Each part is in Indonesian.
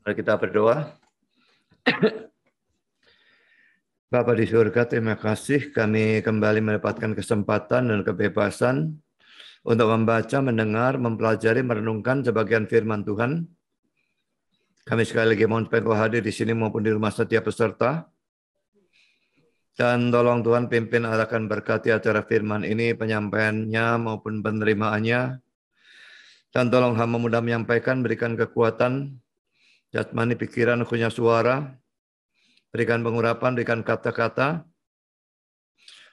Mari kita berdoa. Bapa di surga, terima kasih kami kembali mendapatkan kesempatan dan kebebasan untuk membaca, mendengar, mempelajari, merenungkan sebagian firman Tuhan. Kami sekali lagi mohon supaya Engkau hadir di sini maupun di rumah setiap peserta. Dan tolong Tuhan pimpin arahkan berkati acara firman ini, penyampaiannya maupun penerimaannya. Dan tolong hamba mudah menyampaikan, berikan kekuatan, jasmani, pikiran, khususnya suara, berikan pengurapan, berikan kata-kata,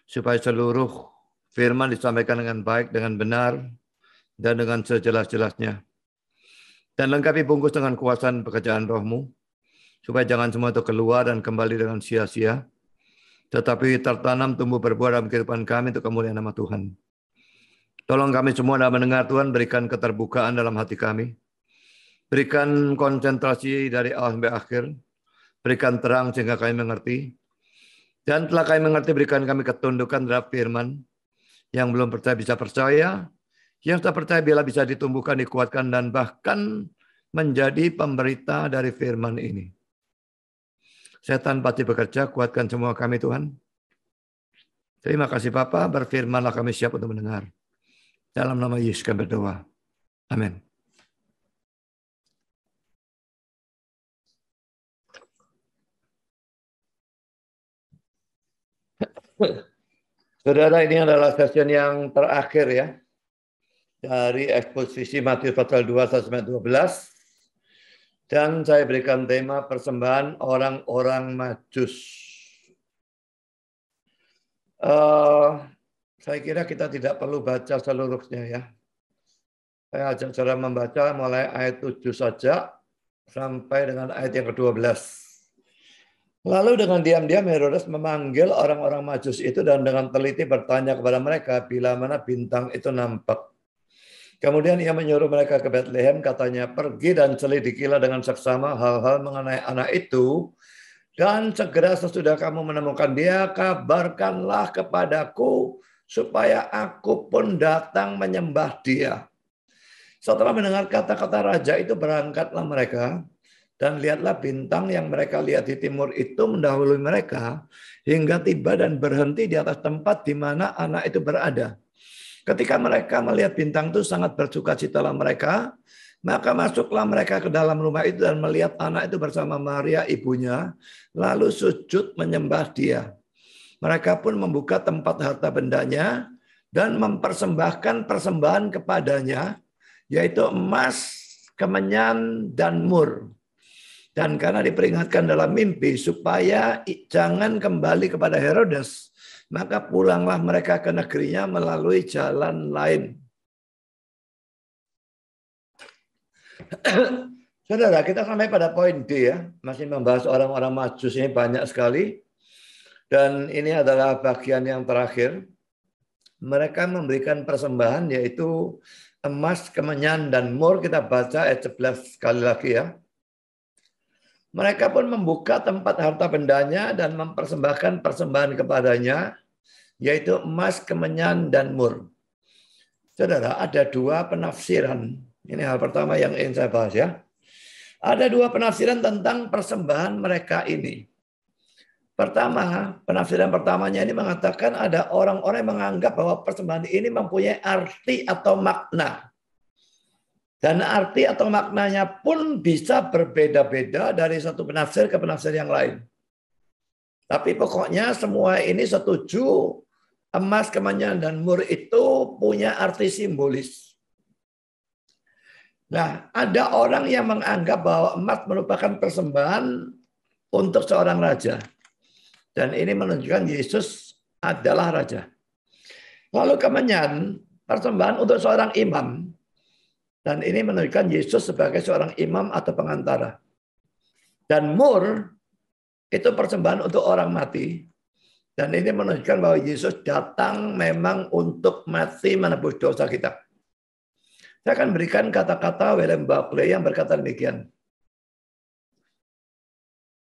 supaya seluruh firman disampaikan dengan baik, dengan benar, dan dengan sejelas-jelasnya. Dan lengkapi bungkus dengan kuasaan pekerjaan rohmu, supaya jangan semua itu keluar dan kembali dengan sia-sia, tetapi tertanam, tumbuh, berbuah dalam kehidupan kami untuk kemuliaan nama Tuhan. Tolong kami semua dalam mendengar Tuhan, berikan keterbukaan dalam hati kami. Berikan konsentrasi dari awal sampai akhir. Berikan terang sehingga kami mengerti. Dan telah kami mengerti, berikan kami ketundukan terhadap firman. Yang belum percaya bisa percaya. Yang sudah percaya bila bisa ditumbuhkan, dikuatkan, dan bahkan menjadi pemberita dari firman ini. Setan pasti bekerja, kuatkan semua kami Tuhan. Terima kasih Bapa, berfirmanlah kami siap untuk mendengar. Dalam nama Yesus kami berdoa. Amin. Saudara, ini adalah session yang terakhir ya. Dari eksposisi Matius pasal 2 sampai 12. Dan saya berikan tema persembahan orang-orang Majus. Saya kira kita tidak perlu baca seluruhnya ya. Saya ajak saudara membaca mulai ayat 7 saja sampai dengan ayat yang ke-12. Lalu dengan diam-diam Herodes memanggil orang-orang Majus itu dan dengan teliti bertanya kepada mereka bila mana bintang itu nampak. Kemudian ia menyuruh mereka ke Bethlehem, katanya, pergi dan selidikilah dengan seksama hal-hal mengenai anak itu, dan segera sesudah kamu menemukan dia, kabarkanlah kepadaku, supaya aku pun datang menyembah dia. Setelah mendengar kata-kata raja itu, berangkatlah mereka, dan lihatlah bintang yang mereka lihat di timur itu mendahului mereka, hingga tiba dan berhenti di atas tempat di mana anak itu berada. Ketika mereka melihat bintang itu sangat bersukacitalah mereka, maka masuklah mereka ke dalam rumah itu dan melihat anak itu bersama Maria ibunya, lalu sujud menyembah dia. Mereka pun membuka tempat harta bendanya dan mempersembahkan persembahan kepadanya, yaitu emas, kemenyan, dan mur. Dan karena diperingatkan dalam mimpi supaya jangan kembali kepada Herodes, maka pulanglah mereka ke negerinya melalui jalan lain. Saudara, kita sampai pada poin D ya. Masih membahas orang-orang Majus ini banyak sekali. Dan ini adalah bagian yang terakhir. Mereka memberikan persembahan yaitu emas, kemenyan, dan mur. Kita baca ayat 11 sekali lagi ya. Mereka pun membuka tempat harta bendanya dan mempersembahkan persembahan kepadanya, yaitu emas, kemenyan, dan mur. Saudara, ada dua penafsiran. Ini hal pertama yang ingin saya bahas ya. Ada dua penafsiran tentang persembahan mereka ini. Pertama, penafsiran pertamanya ini mengatakan ada orang-orang yang menganggap bahwa persembahan ini mempunyai arti atau makna. Dan arti atau maknanya pun bisa berbeda-beda dari satu penafsir ke penafsir yang lain. Tapi pokoknya semua ini setuju emas, kemenyan, dan mur itu punya arti simbolis. Nah, ada orang yang menganggap bahwa emas merupakan persembahan untuk seorang raja. Dan ini menunjukkan Yesus adalah raja. Lalu kemenyan, persembahan untuk seorang imam. Dan ini menunjukkan Yesus sebagai seorang imam atau pengantara. Dan mur itu persembahan untuk orang mati. Dan ini menunjukkan bahwa Yesus datang memang untuk mati menebus dosa kita. Saya akan berikan kata-kata William Barclay yang berkata demikian.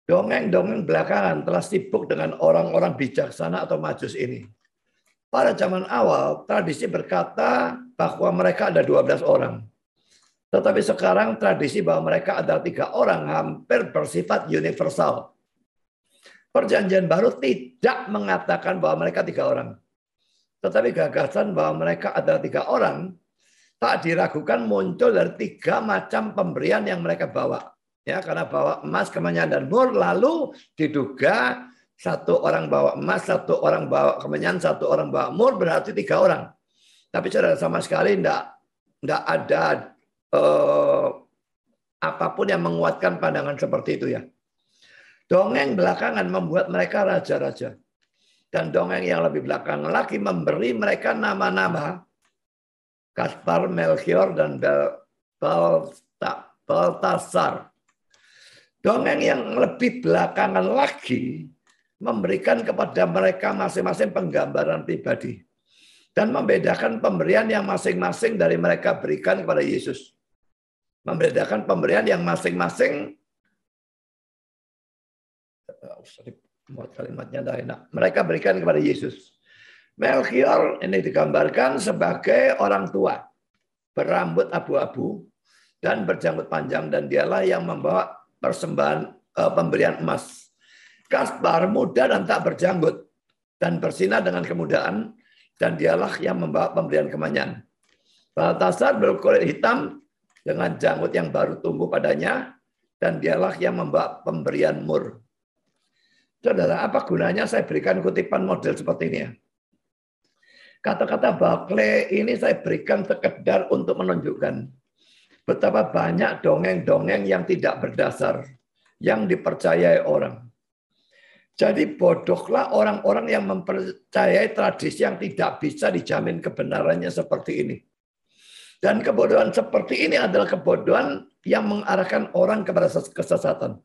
Dongeng-dongeng belakangan telah sibuk dengan orang-orang bijaksana atau Majus ini. Pada zaman awal, tradisi berkata bahwa mereka ada 12 orang. Tetapi sekarang tradisi bahwa mereka adalah 3 orang hampir bersifat universal. Perjanjian Baru tidak mengatakan bahwa mereka 3 orang. Tetapi gagasan bahwa mereka adalah 3 orang tak diragukan muncul dari 3 macam pemberian yang mereka bawa. Ya, karena bawa emas, kemenyan, dan mur, lalu diduga 1 orang bawa emas, 1 orang bawa kemenyan, 1 orang bawa mur, berarti 3 orang. Tapi saudara, sama sekali tidak ada apapun yang menguatkan pandangan seperti itu ya. Dongeng belakangan membuat mereka raja-raja. Dan dongeng yang lebih belakangan lagi memberi mereka nama-nama. Kaspar, Melchior, dan Baltasar. Dongeng yang lebih belakangan lagi memberikan kepada mereka masing-masing penggambaran pribadi. Dan membedakan pemberian yang masing-masing dari mereka berikan kepada Yesus. Membedakan pemberian yang masing-masing, kalimatnya dah enak, mereka berikan kepada Yesus. Melchior ini digambarkan sebagai orang tua, berambut abu-abu dan berjanggut panjang, dan dialah yang membawa persembahan pemberian emas. Kaspar muda dan tak berjanggut dan bersinar dengan kemudahan, dan dialah yang membawa pemberian kemenyan. Baltasar berkulit hitam dengan janggut yang baru tumbuh padanya, dan dialah yang membawa pemberian mur. Saudara, apa gunanya saya berikan kutipan model seperti ini ya? Kata-kata Barclay ini saya berikan sekedar untuk menunjukkan betapa banyak dongeng-dongeng yang tidak berdasar, yang dipercayai orang. Jadi bodohlah orang-orang yang mempercayai tradisi yang tidak bisa dijamin kebenarannya seperti ini. Dan kebodohan seperti ini adalah kebodohan yang mengarahkan orang kepada kesesatan.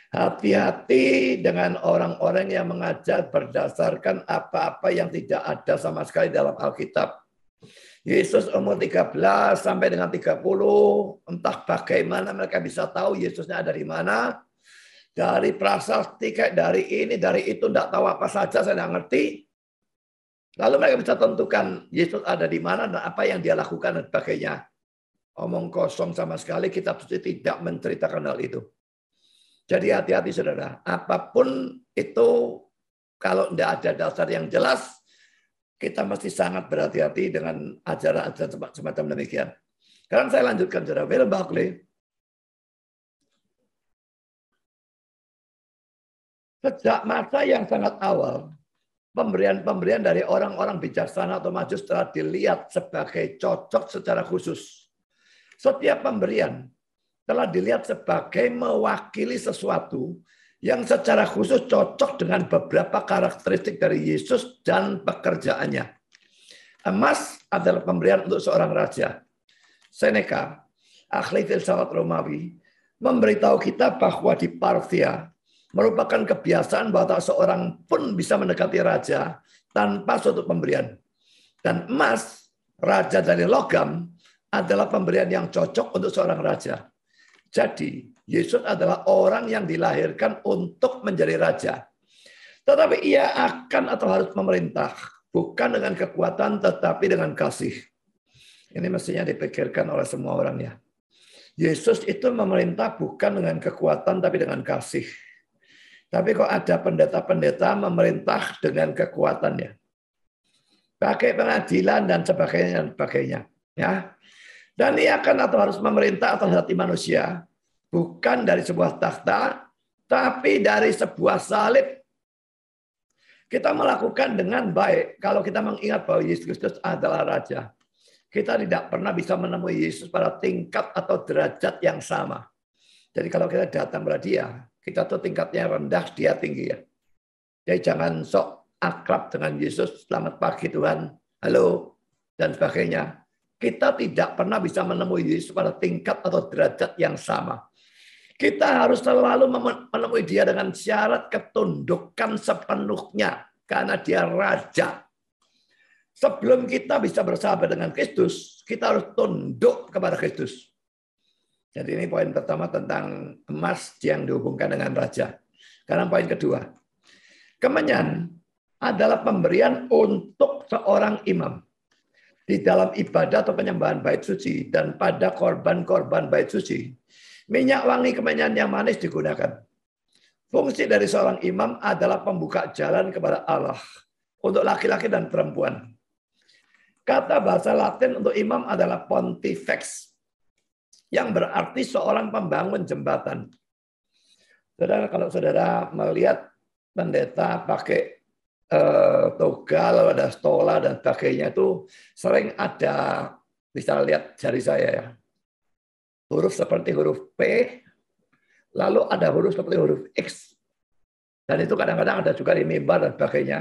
Hati-hati dengan orang-orang yang mengajar berdasarkan apa-apa yang tidak ada sama sekali dalam Alkitab. Yesus umur 13 sampai dengan 30, entah bagaimana mereka bisa tahu Yesusnya ada di mana. Dari prasasti, kayak dari ini, dari itu, tidak tahu apa saja, saya tidak ngerti. Lalu mereka bisa tentukan Yesus ada di mana dan apa yang dia lakukan dan sebagainya. Omong kosong sama sekali, kitab suci tidak menceritakan hal itu. Jadi hati-hati saudara, apapun itu kalau tidak ada dasar yang jelas, kita mesti sangat berhati-hati dengan ajaran-ajaran semacam demikian. Sekarang saya lanjutkan saudara. William Barclay. Sejak masa yang sangat awal, pemberian-pemberian dari orang-orang bijaksana atau majus telah dilihat sebagai cocok secara khusus. Setiap pemberian telah dilihat sebagai mewakili sesuatu yang secara khusus cocok dengan beberapa karakteristik dari Yesus dan pekerjaannya. Emas adalah pemberian untuk seorang raja. Seneca, ahli filsafat Romawi, memberitahu kita bahwa di Parthia merupakan kebiasaan bahwa tak seorang pun bisa mendekati raja tanpa suatu pemberian. Dan emas, raja dari logam, adalah pemberian yang cocok untuk seorang raja. Jadi, Yesus adalah orang yang dilahirkan untuk menjadi raja. Tetapi ia akan atau harus memerintah, bukan dengan kekuatan, tetapi dengan kasih. Ini mestinya dipikirkan oleh semua orang ya. Yesus itu memerintah bukan dengan kekuatan, tapi dengan kasih. Tapi kok ada pendeta-pendeta memerintah dengan kekuatannya. Pakai pengadilan dan sebagainya. Ya. Dan ia akan atau harus memerintah atas hati manusia. Bukan dari sebuah takhta, tapi dari sebuah salib. Kita melakukan dengan baik kalau kita mengingat bahwa Yesus Kristus adalah Raja. Kita tidak pernah bisa menemui Yesus pada tingkat atau derajat yang sama. Jadi kalau kita datang pada dia, kita tuh tingkatnya rendah, dia tinggi ya. Jadi jangan sok akrab dengan Yesus, selamat pagi Tuhan, halo, dan sebagainya. Kita tidak pernah bisa menemui Yesus pada tingkat atau derajat yang sama. Kita harus selalu menemui dia dengan syarat ketundukan sepenuhnya. Karena dia Raja. Sebelum kita bisa bersahabat dengan Kristus, kita harus tunduk kepada Kristus. Jadi ini poin pertama tentang emas yang dihubungkan dengan Raja. Sekarang poin kedua. Kemenyan adalah pemberian untuk seorang imam. di dalam ibadah atau penyembahan bait suci dan pada korban-korban bait suci. Minyak wangi kemenyan yang manis digunakan. Fungsi dari seorang imam adalah pembuka jalan kepada Allah untuk laki-laki dan perempuan. Kata bahasa Latin untuk imam adalah pontifex, yang berarti seorang pembangun jembatan. Saudara, kalau saudara melihat pendeta pakai toga, lalu ada stola dan sebagainya, itu sering ada, bisa lihat jari saya ya, huruf seperti huruf P, lalu ada huruf seperti huruf X, dan itu kadang-kadang ada juga di mimbar dan sebagainya.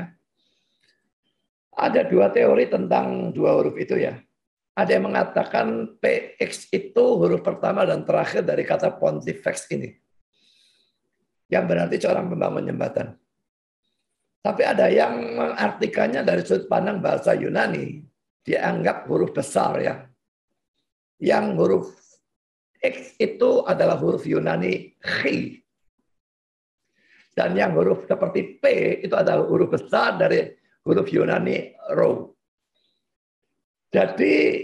Ada dua teori tentang dua huruf itu ya. Ada yang mengatakan PX itu huruf pertama dan terakhir dari kata pontifex ini, yang berarti seorang pembangun jembatan. Tapi ada yang mengartikannya dari sudut pandang bahasa Yunani, dianggap huruf besar ya. Yang huruf X itu adalah huruf Yunani chi. Dan yang huruf seperti P itu adalah huruf besar dari huruf Yunani rho. Jadi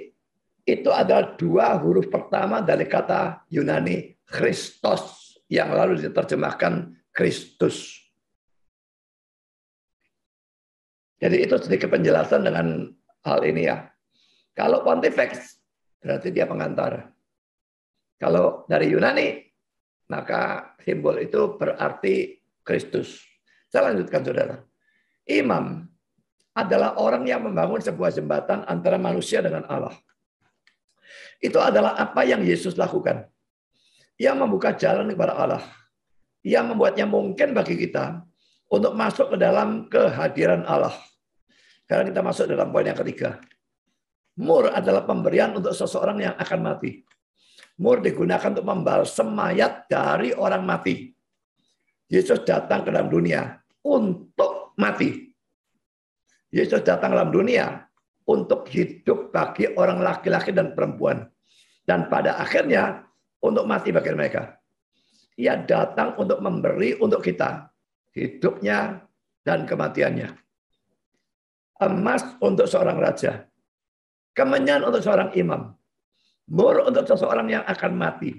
itu adalah dua huruf pertama dari kata Yunani Christos yang lalu diterjemahkan Kristus. Jadi itu sedikit penjelasan dengan hal ini ya. Kalau pontifex berarti dia pengantar. Kalau dari Yunani maka simbol itu berarti Kristus. Saya lanjutkan saudara. Imam adalah orang yang membangun sebuah jembatan antara manusia dengan Allah. Itu adalah apa yang Yesus lakukan. Ia membuka jalan kepada Allah. Ia membuatnya mungkin bagi kita untuk masuk ke dalam kehadiran Allah. Sekarang kita masuk dalam poin yang ketiga. Mur adalah pemberian untuk seseorang yang akan mati. Mur digunakan untuk membalsem mayat dari orang mati. Yesus datang ke dalam dunia untuk mati. Yesus datang ke dalam dunia untuk hidup bagi orang laki-laki dan perempuan. Dan pada akhirnya untuk mati bagi mereka. Ia datang untuk memberi untuk kita hidupnya dan kematiannya. Emas untuk seorang raja. Kemenyan untuk seorang imam. Mur untuk seseorang yang akan mati.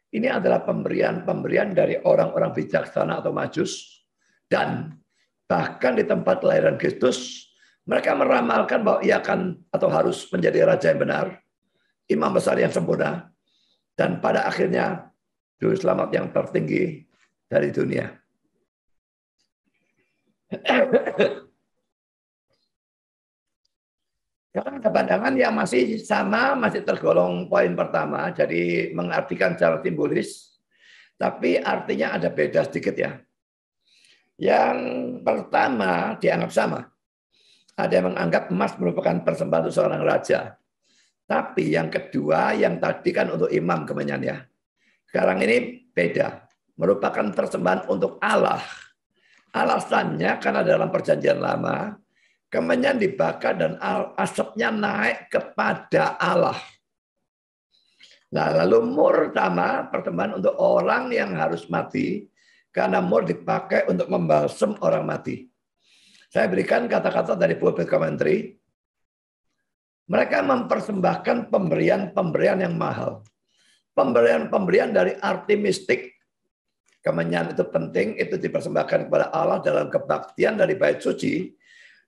Ini adalah pemberian-pemberian dari orang-orang bijaksana atau majus. Dan bahkan di tempat kelahiran Kristus, mereka meramalkan bahwa ia akan atau harus menjadi raja yang benar, imam besar yang sempurna, dan pada akhirnya juru selamat yang tertinggi dari dunia. Sekarang ada pandangan yang masih sama, masih tergolong poin pertama, jadi mengartikan secara simbolis, tapi artinya ada beda sedikit ya. Yang pertama dianggap sama. Ada yang menganggap emas merupakan persembahan untuk seorang raja. Tapi yang kedua, yang tadi kan untuk imam kemenyan ya. Sekarang ini beda. Merupakan persembahan untuk Allah. Alasannya karena dalam perjanjian lama, kemenyan dibakar dan asapnya naik kepada Allah. Nah, lalu mur sama persembahan untuk orang yang harus mati. Karena mur dipakai untuk membalsem orang mati. Saya berikan kata-kata dari pulpit commentary. Mereka mempersembahkan pemberian-pemberian yang mahal. Pemberian-pemberian dari arti mistik. Kemenyan itu penting, itu dipersembahkan kepada Allah dalam kebaktian dari bait suci.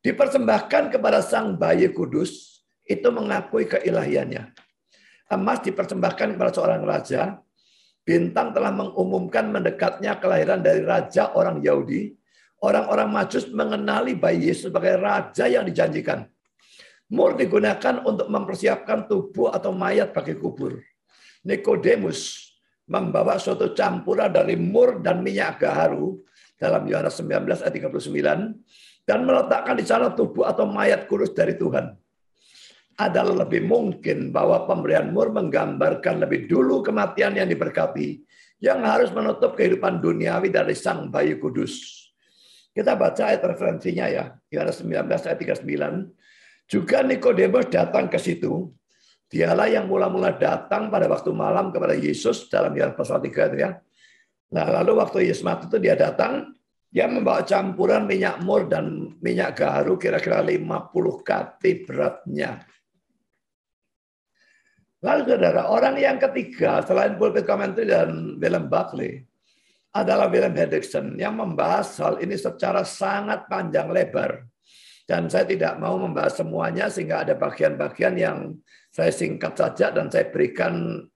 Dipersembahkan kepada Sang Bayi Kudus, itu mengakui keilahiannya. Emas dipersembahkan kepada seorang raja. Bintang telah mengumumkan mendekatnya kelahiran dari raja orang Yahudi. Orang-orang Majus mengenali bayi Yesus sebagai raja yang dijanjikan. Mur digunakan untuk mempersiapkan tubuh atau mayat bagi kubur. Nikodemus membawa suatu campuran dari mur dan minyak gaharu dalam Yohanes 19 ayat 39 dan meletakkan di sana tubuh atau mayat kudus dari Tuhan. Adalah lebih mungkin bahwa pemberian mur menggambarkan lebih dulu kematian yang diberkati, yang harus menutup kehidupan duniawi dari Sang Bayi Kudus. Kita baca ayat referensinya ya, Yohanes 19 ayat 39. Juga Nikodemus datang ke situ. Dialah yang mula-mula datang pada waktu malam kepada Yesus dalam Yohanes pasal 3 itu ya. Nah, lalu waktu Yesus mati itu dia datang, dia membawa campuran minyak mur dan minyak gaharu kira-kira 50 kati beratnya. Lalu saudara, orang yang ketiga selain pulpit commentary dan William Buckley adalah William Hendrickson yang membahas hal ini secara sangat panjang lebar. Dan saya tidak mau membahas semuanya sehingga ada bagian-bagian yang saya singkat saja dan saya berikan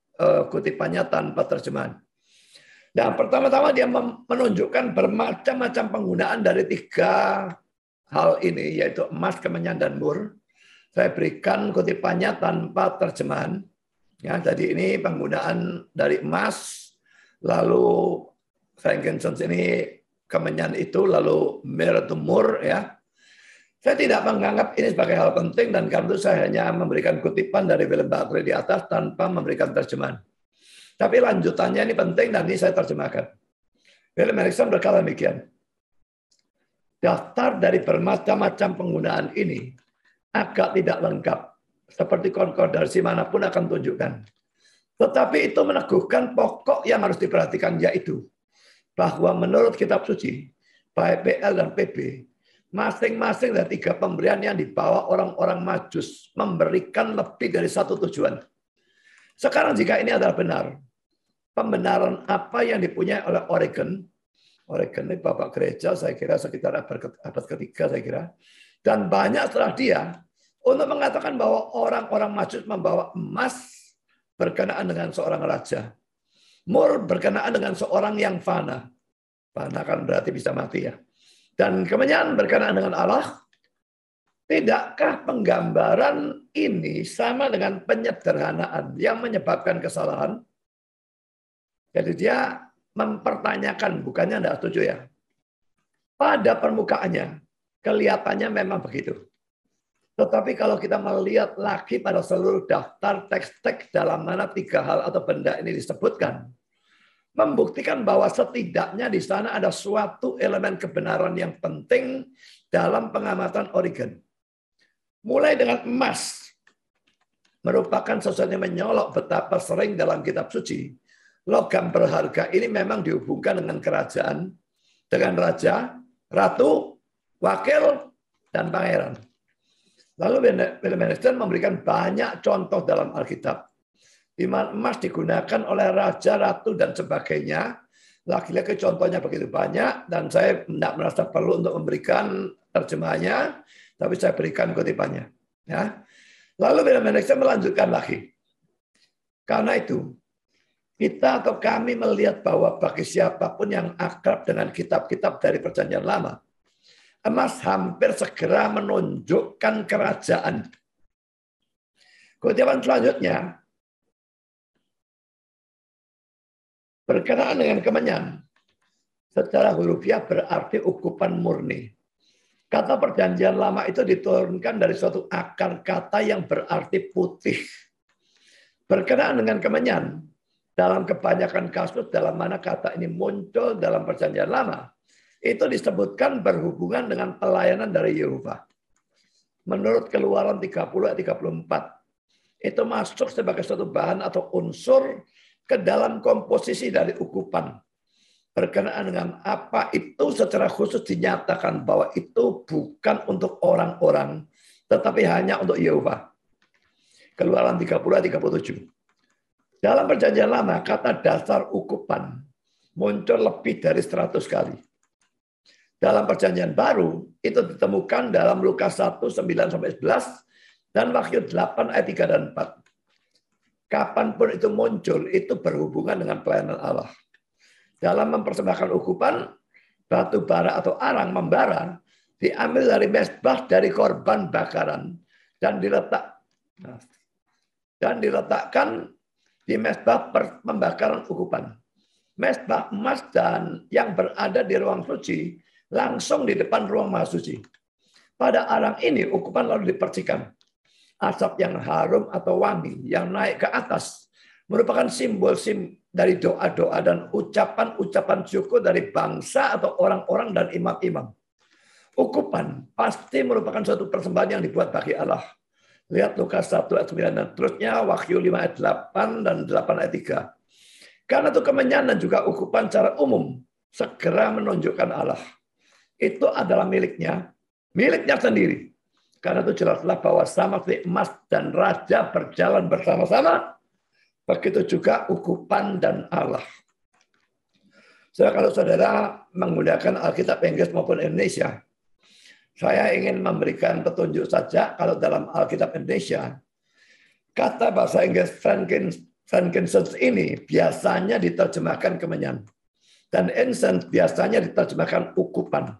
kutipannya tanpa terjemahan. Nah, pertama-tama dia menunjukkan bermacam-macam penggunaan dari tiga hal ini, yaitu emas, kemenyan, dan mur. Saya berikan kutipannya tanpa terjemahan. Ya, jadi ini penggunaan dari emas, lalu frankincense ini kemenyan itu, lalu myrrh itu mur. Ya. Saya tidak menganggap ini sebagai hal penting dan karena itu saya hanya memberikan kutipan dari William Buckley di atas tanpa memberikan terjemahan. Tapi lanjutannya ini penting dan ini saya terjemahkan. William Hendrickson berkata demikian. Daftar dari bermacam-macam penggunaan ini agak tidak lengkap. Seperti konkordansi manapun akan tunjukkan. Tetapi itu meneguhkan pokok yang harus diperhatikan, yaitu bahwa menurut kitab suci, baik PL dan PB, masing-masing dari tiga pemberian yang dibawa orang-orang Majus memberikan lebih dari satu tujuan. Sekarang jika ini adalah benar, pembenaran apa yang dipunyai oleh Origen ini bapak gereja saya kira sekitar abad ketiga saya kira, dan banyak setelah dia untuk mengatakan bahwa orang-orang Majus membawa emas berkenaan dengan seorang raja, mur berkenaan dengan seorang yang fana kan berarti bisa mati ya, dan kemenyan berkenaan dengan Allah. Tidakkah penggambaran ini sama dengan penyederhanaan yang menyebabkan kesalahan? Jadi dia mempertanyakan, bukannya tidak setuju ya. Pada permukaannya, kelihatannya memang begitu. Tetapi kalau kita melihat lagi pada seluruh daftar teks-teks dalam mana tiga hal atau benda ini disebutkan, membuktikan bahwa setidaknya di sana ada suatu elemen kebenaran yang penting dalam pengamatan Origen. Mulai dengan emas, merupakan sesuatu yang menyolok betapa sering dalam kitab suci, logam berharga ini memang dihubungkan dengan kerajaan, dengan raja, ratu, wakil, dan pangeran. Lalu William Hendrickson memberikan banyak contoh dalam Alkitab, di mana emas digunakan oleh raja, ratu, dan sebagainya. Lagi-lagi contohnya begitu banyak, dan saya tidak merasa perlu untuk memberikan terjemahannya, tapi saya berikan kutipannya. Ya. Lalu William Hendrickson melanjutkan lagi. Karena itu, kita atau kami melihat bahwa bagi siapapun yang akrab dengan kitab-kitab dari Perjanjian Lama, emas hampir segera menunjukkan kerajaan. Kutipan selanjutnya, berkenaan dengan kemenyan, secara hurufiah berarti ukupan murni. Kata Perjanjian Lama itu diturunkan dari suatu akar kata yang berarti putih. Berkenaan dengan kemenyan, dalam kebanyakan kasus dalam mana kata ini muncul dalam Perjanjian Lama, itu disebutkan berhubungan dengan pelayanan dari Yehova. Menurut Keluaran 30 ayat 34, itu masuk sebagai suatu bahan atau unsur ke dalam komposisi dari ukupan. Berkenaan dengan apa itu secara khusus dinyatakan bahwa itu bukan untuk orang-orang, tetapi hanya untuk Yehova. Keluaran 30 ayat 37. Dalam Perjanjian Lama, kata dasar ukupan muncul lebih dari 100 kali. Dalam Perjanjian Baru, itu ditemukan dalam Lukas 1, 9-11, dan Wahyu 8, ayat 3 dan 4. Kapanpun itu muncul, itu berhubungan dengan pelayanan Allah. Dalam mempersembahkan ukupan, batu bara atau arang membara, diambil dari mezbah dari korban bakaran, dan diletakkan di mezbah pembakaran ukupan. Mezbah emas dan yang berada di ruang suci langsung di depan ruang maha suci. Pada arang ini ukupan lalu dipercikan. Asap yang harum atau wangi yang naik ke atas merupakan simbol dari doa-doa dan ucapan-ucapan syukur dari bangsa atau orang-orang dan imam-imam. Ukupan pasti merupakan suatu persembahan yang dibuat bagi Allah. Lihat Lukas 1 ayat 9 dan terusnya, Wahyu 5 ayat 8 dan 8 ayat 3. Karena itu kemenyan dan juga ukupan secara umum segera menunjukkan Allah. Itu adalah miliknya sendiri. Karena itu jelaslah bahwa sama seperti emas dan raja berjalan bersama-sama, begitu juga ukupan dan Allah. Kalau saudara menggunakan Alkitab Inggris maupun Indonesia, saya ingin memberikan petunjuk saja kalau dalam Alkitab Indonesia, kata bahasa Inggris frankincense ini biasanya diterjemahkan kemenyan. Dan incense biasanya diterjemahkan ukupan.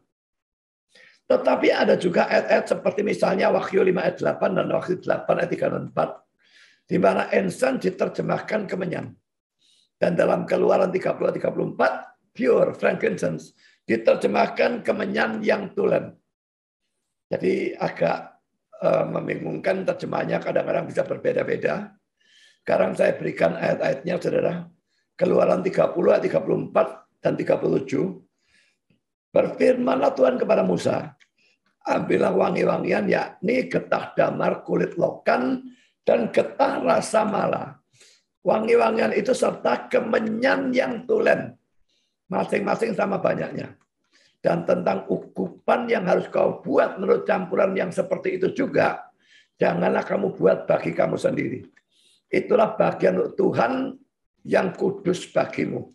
Tetapi ada juga ayat-ayat seperti misalnya Wahyu 5 ayat 8 dan Wahyu 8 ayat 3 dan 4, di mana incense diterjemahkan kemenyan. Dan dalam Keluaran 30-34, pure frankincense diterjemahkan kemenyan yang tulen. Jadi agak membingungkan terjemahannya, kadang-kadang bisa berbeda-beda. Sekarang saya berikan ayat-ayatnya, saudara. Keluaran 30 ayat 34 dan 37. Berfirmanlah Tuhan kepada Musa, ambillah wangi-wangian, yakni getah damar, kulit lokan, dan getah rasa mala. Wangi-wangian itu serta kemenyan yang tulen. Masing-masing sama banyaknya. Dan tentang ukupan yang harus kau buat menurut campuran yang seperti itu juga, janganlah kamu buat bagi kamu sendiri. Itulah bagian untuk Tuhan yang kudus bagimu.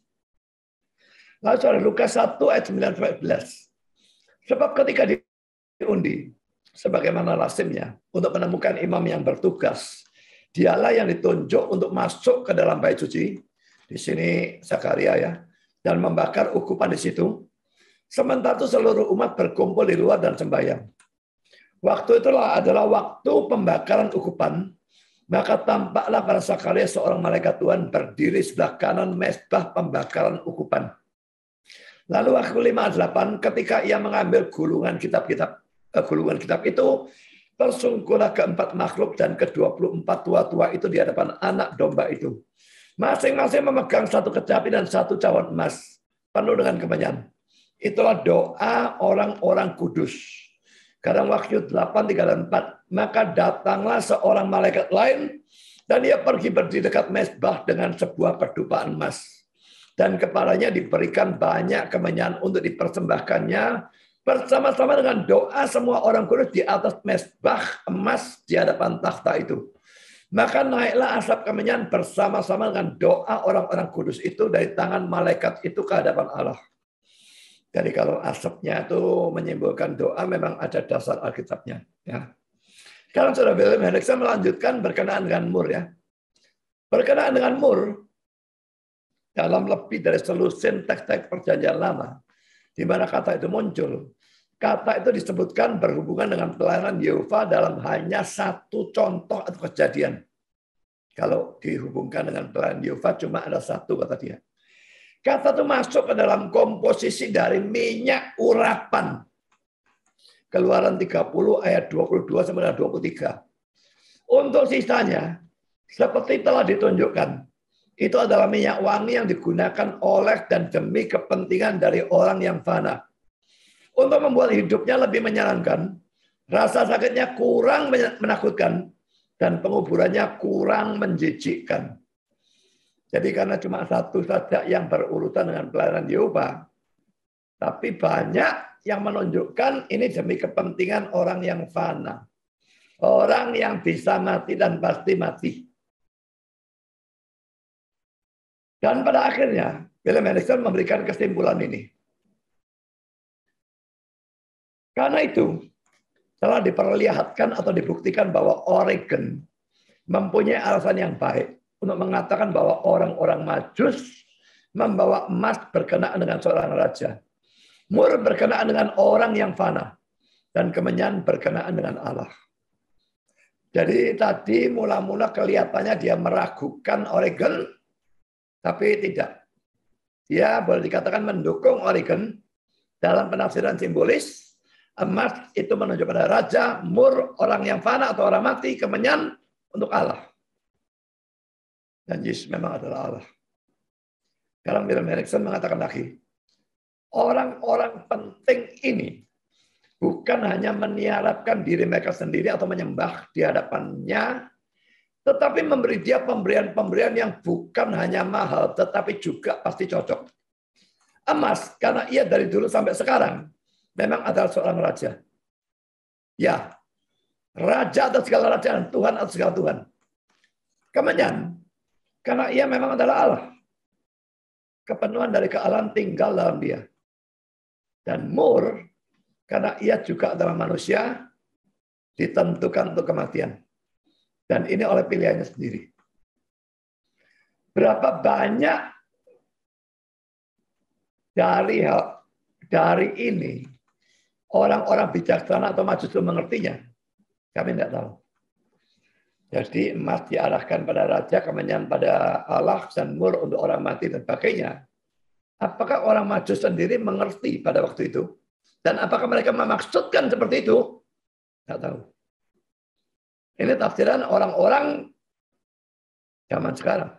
Lalu saudara Lukas 1 ayat 9-11. Sebab ketika diundi, sebagaimana lazimnya, untuk menemukan imam yang bertugas, dialah yang ditunjuk untuk masuk ke dalam bait suci. Di sini Zakaria ya, dan membakar ukupan di situ. Sementara itu seluruh umat berkumpul di luar dan sembahyang. Waktu itulah adalah waktu pembakaran ukupan. Maka tampaklah pada Zakaria seorang malaikat Tuhan berdiri sebelah kanan mezbah pembakaran ukupan. Lalu Wahyu 5:8, ketika ia mengambil gulungan kitab itu, tersungkurlah keempat makhluk dan ke-24 tua-tua itu di hadapan anak domba itu. Masing-masing memegang satu kecapi dan satu cawan emas penuh dengan kemenyan. Itulah doa orang-orang kudus. Kadang Wahyu 8:3 dan 4. Maka datanglah seorang malaikat lain dan ia pergi berdiri dekat mezbah dengan sebuah pedupaan emas. Dan kepadanya diberikan banyak kemenyan untuk dipersembahkannya bersama-sama dengan doa semua orang kudus di atas mezbah emas di hadapan takhta itu. Maka naiklah asap kemenyan bersama-sama dengan doa orang-orang kudus itu dari tangan malaikat itu ke hadapan Allah. Jadi kalau asapnya itu menyimpulkan doa, memang ada dasar Alkitabnya. Ya. Sekarang saudara William Hendriksen melanjutkan berkenaan dengan mur. Ya. Berkenaan dengan mur, dalam lebih dari seluruh teks-teks perjanjian lama, di mana kata itu muncul, kata itu disebutkan berhubungan dengan pelayanan Yehova dalam hanya satu contoh atau kejadian. Kalau dihubungkan dengan pelayanan Yehova cuma ada satu, kata dia. Kata itu masuk ke dalam komposisi dari minyak urapan. Keluaran 30 ayat 22 sampai 23. Untuk sisanya, seperti telah ditunjukkan, itu adalah minyak wangi yang digunakan oleh dan demi kepentingan dari orang yang fana. Untuk membuat hidupnya lebih menyenangkan, rasa sakitnya kurang menakutkan, dan penguburannya kurang menjijikkan. Jadi karena cuma satu saja yang berurutan dengan pelayanan Yehova, tapi banyak yang menunjukkan ini demi kepentingan orang yang fana. Orang yang bisa mati dan pasti mati. Dan pada akhirnya, William Hendriksen memberikan kesimpulan ini. Karena itu, telah diperlihatkan atau dibuktikan bahwa Origen mempunyai alasan yang baik untuk mengatakan bahwa orang-orang Majus membawa emas berkenaan dengan seorang raja. Mur berkenaan dengan orang yang fana. Dan kemenyan berkenaan dengan Allah. Jadi tadi mula-mula kelihatannya dia meragukan Origen, tapi tidak. Dia boleh dikatakan mendukung Origen dalam penafsiran simbolis. Emas itu menunjuk pada raja, mur orang yang fana atau orang mati, kemenyan untuk Allah. Dan Yesus memang adalah Allah. Sekarang William Hendriksen mengatakan lagi, orang-orang penting ini bukan hanya meniarapkan diri mereka sendiri atau menyembah di hadapannya, tetapi memberi dia pemberian-pemberian yang bukan hanya mahal, tetapi juga pasti cocok. Emas, karena ia dari dulu sampai sekarang, memang adalah seorang raja. Ya, Raja atas segala raja dan Tuhan atas segala Tuhan. Kemenyan, karena ia memang adalah Allah. Kepenuhan dari kealahan tinggal dalam dia. Dan Mur, karena ia juga adalah manusia, ditentukan untuk kematian. Dan ini oleh pilihannya sendiri. Berapa banyak dari ini orang-orang bijaksana atau Majus itu mengertinya? Kami tidak tahu. Jadi emas diarahkan pada raja, kemenyan pada Allah, dan Mur untuk orang mati dan sebagainya. Apakah orang Majus sendiri mengerti pada waktu itu? Dan apakah mereka memaksudkan seperti itu? Tidak tahu. Ini tafsiran orang-orang zaman sekarang.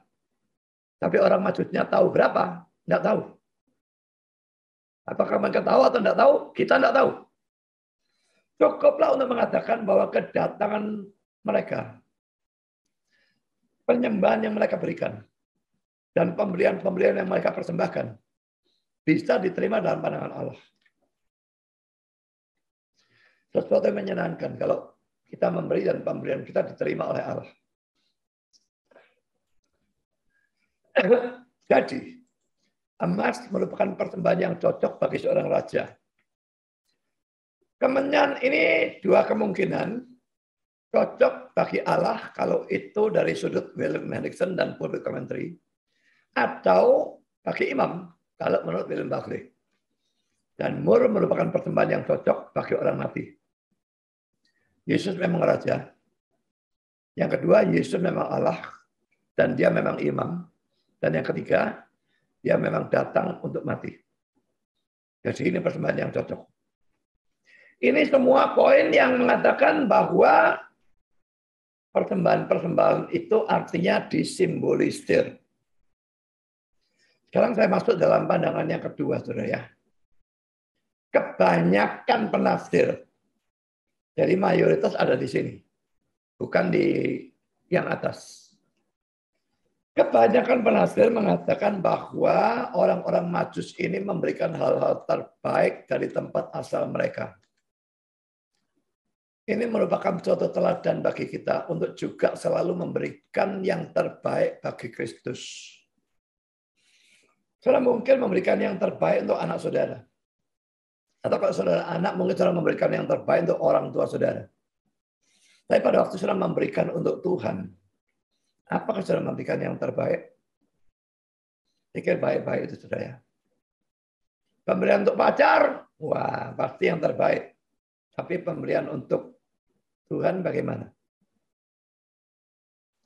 Tapi orang Majusnya tahu berapa? Tidak tahu. Apakah mereka tahu atau tidak tahu? Kita tidak tahu. Cukuplah untuk mengatakan bahwa kedatangan mereka, penyembahan yang mereka berikan, dan pemberian-pemberian yang mereka persembahkan, bisa diterima dalam pandangan Allah. Sesuatu yang menyenangkan kalau kita memberi dan pemberian kita diterima oleh Allah. Jadi, emas merupakan persembahan yang cocok bagi seorang raja. Kemenyan ini dua kemungkinan. Cocok bagi Allah kalau itu dari sudut William Hendrickson dan Pulpit Commentary. Atau bagi imam kalau menurut William Buckley. Dan Mur merupakan persembahan yang cocok bagi orang mati. Yesus memang raja. Yang kedua, Yesus memang Allah. Dan dia memang imam. Dan yang ketiga, dia memang datang untuk mati. Jadi ini persembahan yang cocok. Ini semua poin yang mengatakan bahwa persembahan-persembahan itu artinya disimbolisir. Sekarang saya masuk dalam pandangan yang kedua, saudara ya. Kebanyakan penafsir, jadi mayoritas ada di sini, bukan di yang atas. Kebanyakan penafsir mengatakan bahwa orang-orang Majus ini memberikan hal-hal terbaik dari tempat asal mereka. Ini merupakan suatu teladan bagi kita untuk juga selalu memberikan yang terbaik bagi Kristus. Saudara mungkin memberikan yang terbaik untuk anak saudara. Atau kalau saudara anak mungkin saudara memberikan yang terbaik untuk orang tua saudara. Tapi pada waktu saudara memberikan untuk Tuhan, apakah saudara memberikan yang terbaik? Pikir baik-baik itu saudara ya. Pemberian untuk pacar, wah pasti yang terbaik. Tapi pemberian untuk Tuhan bagaimana?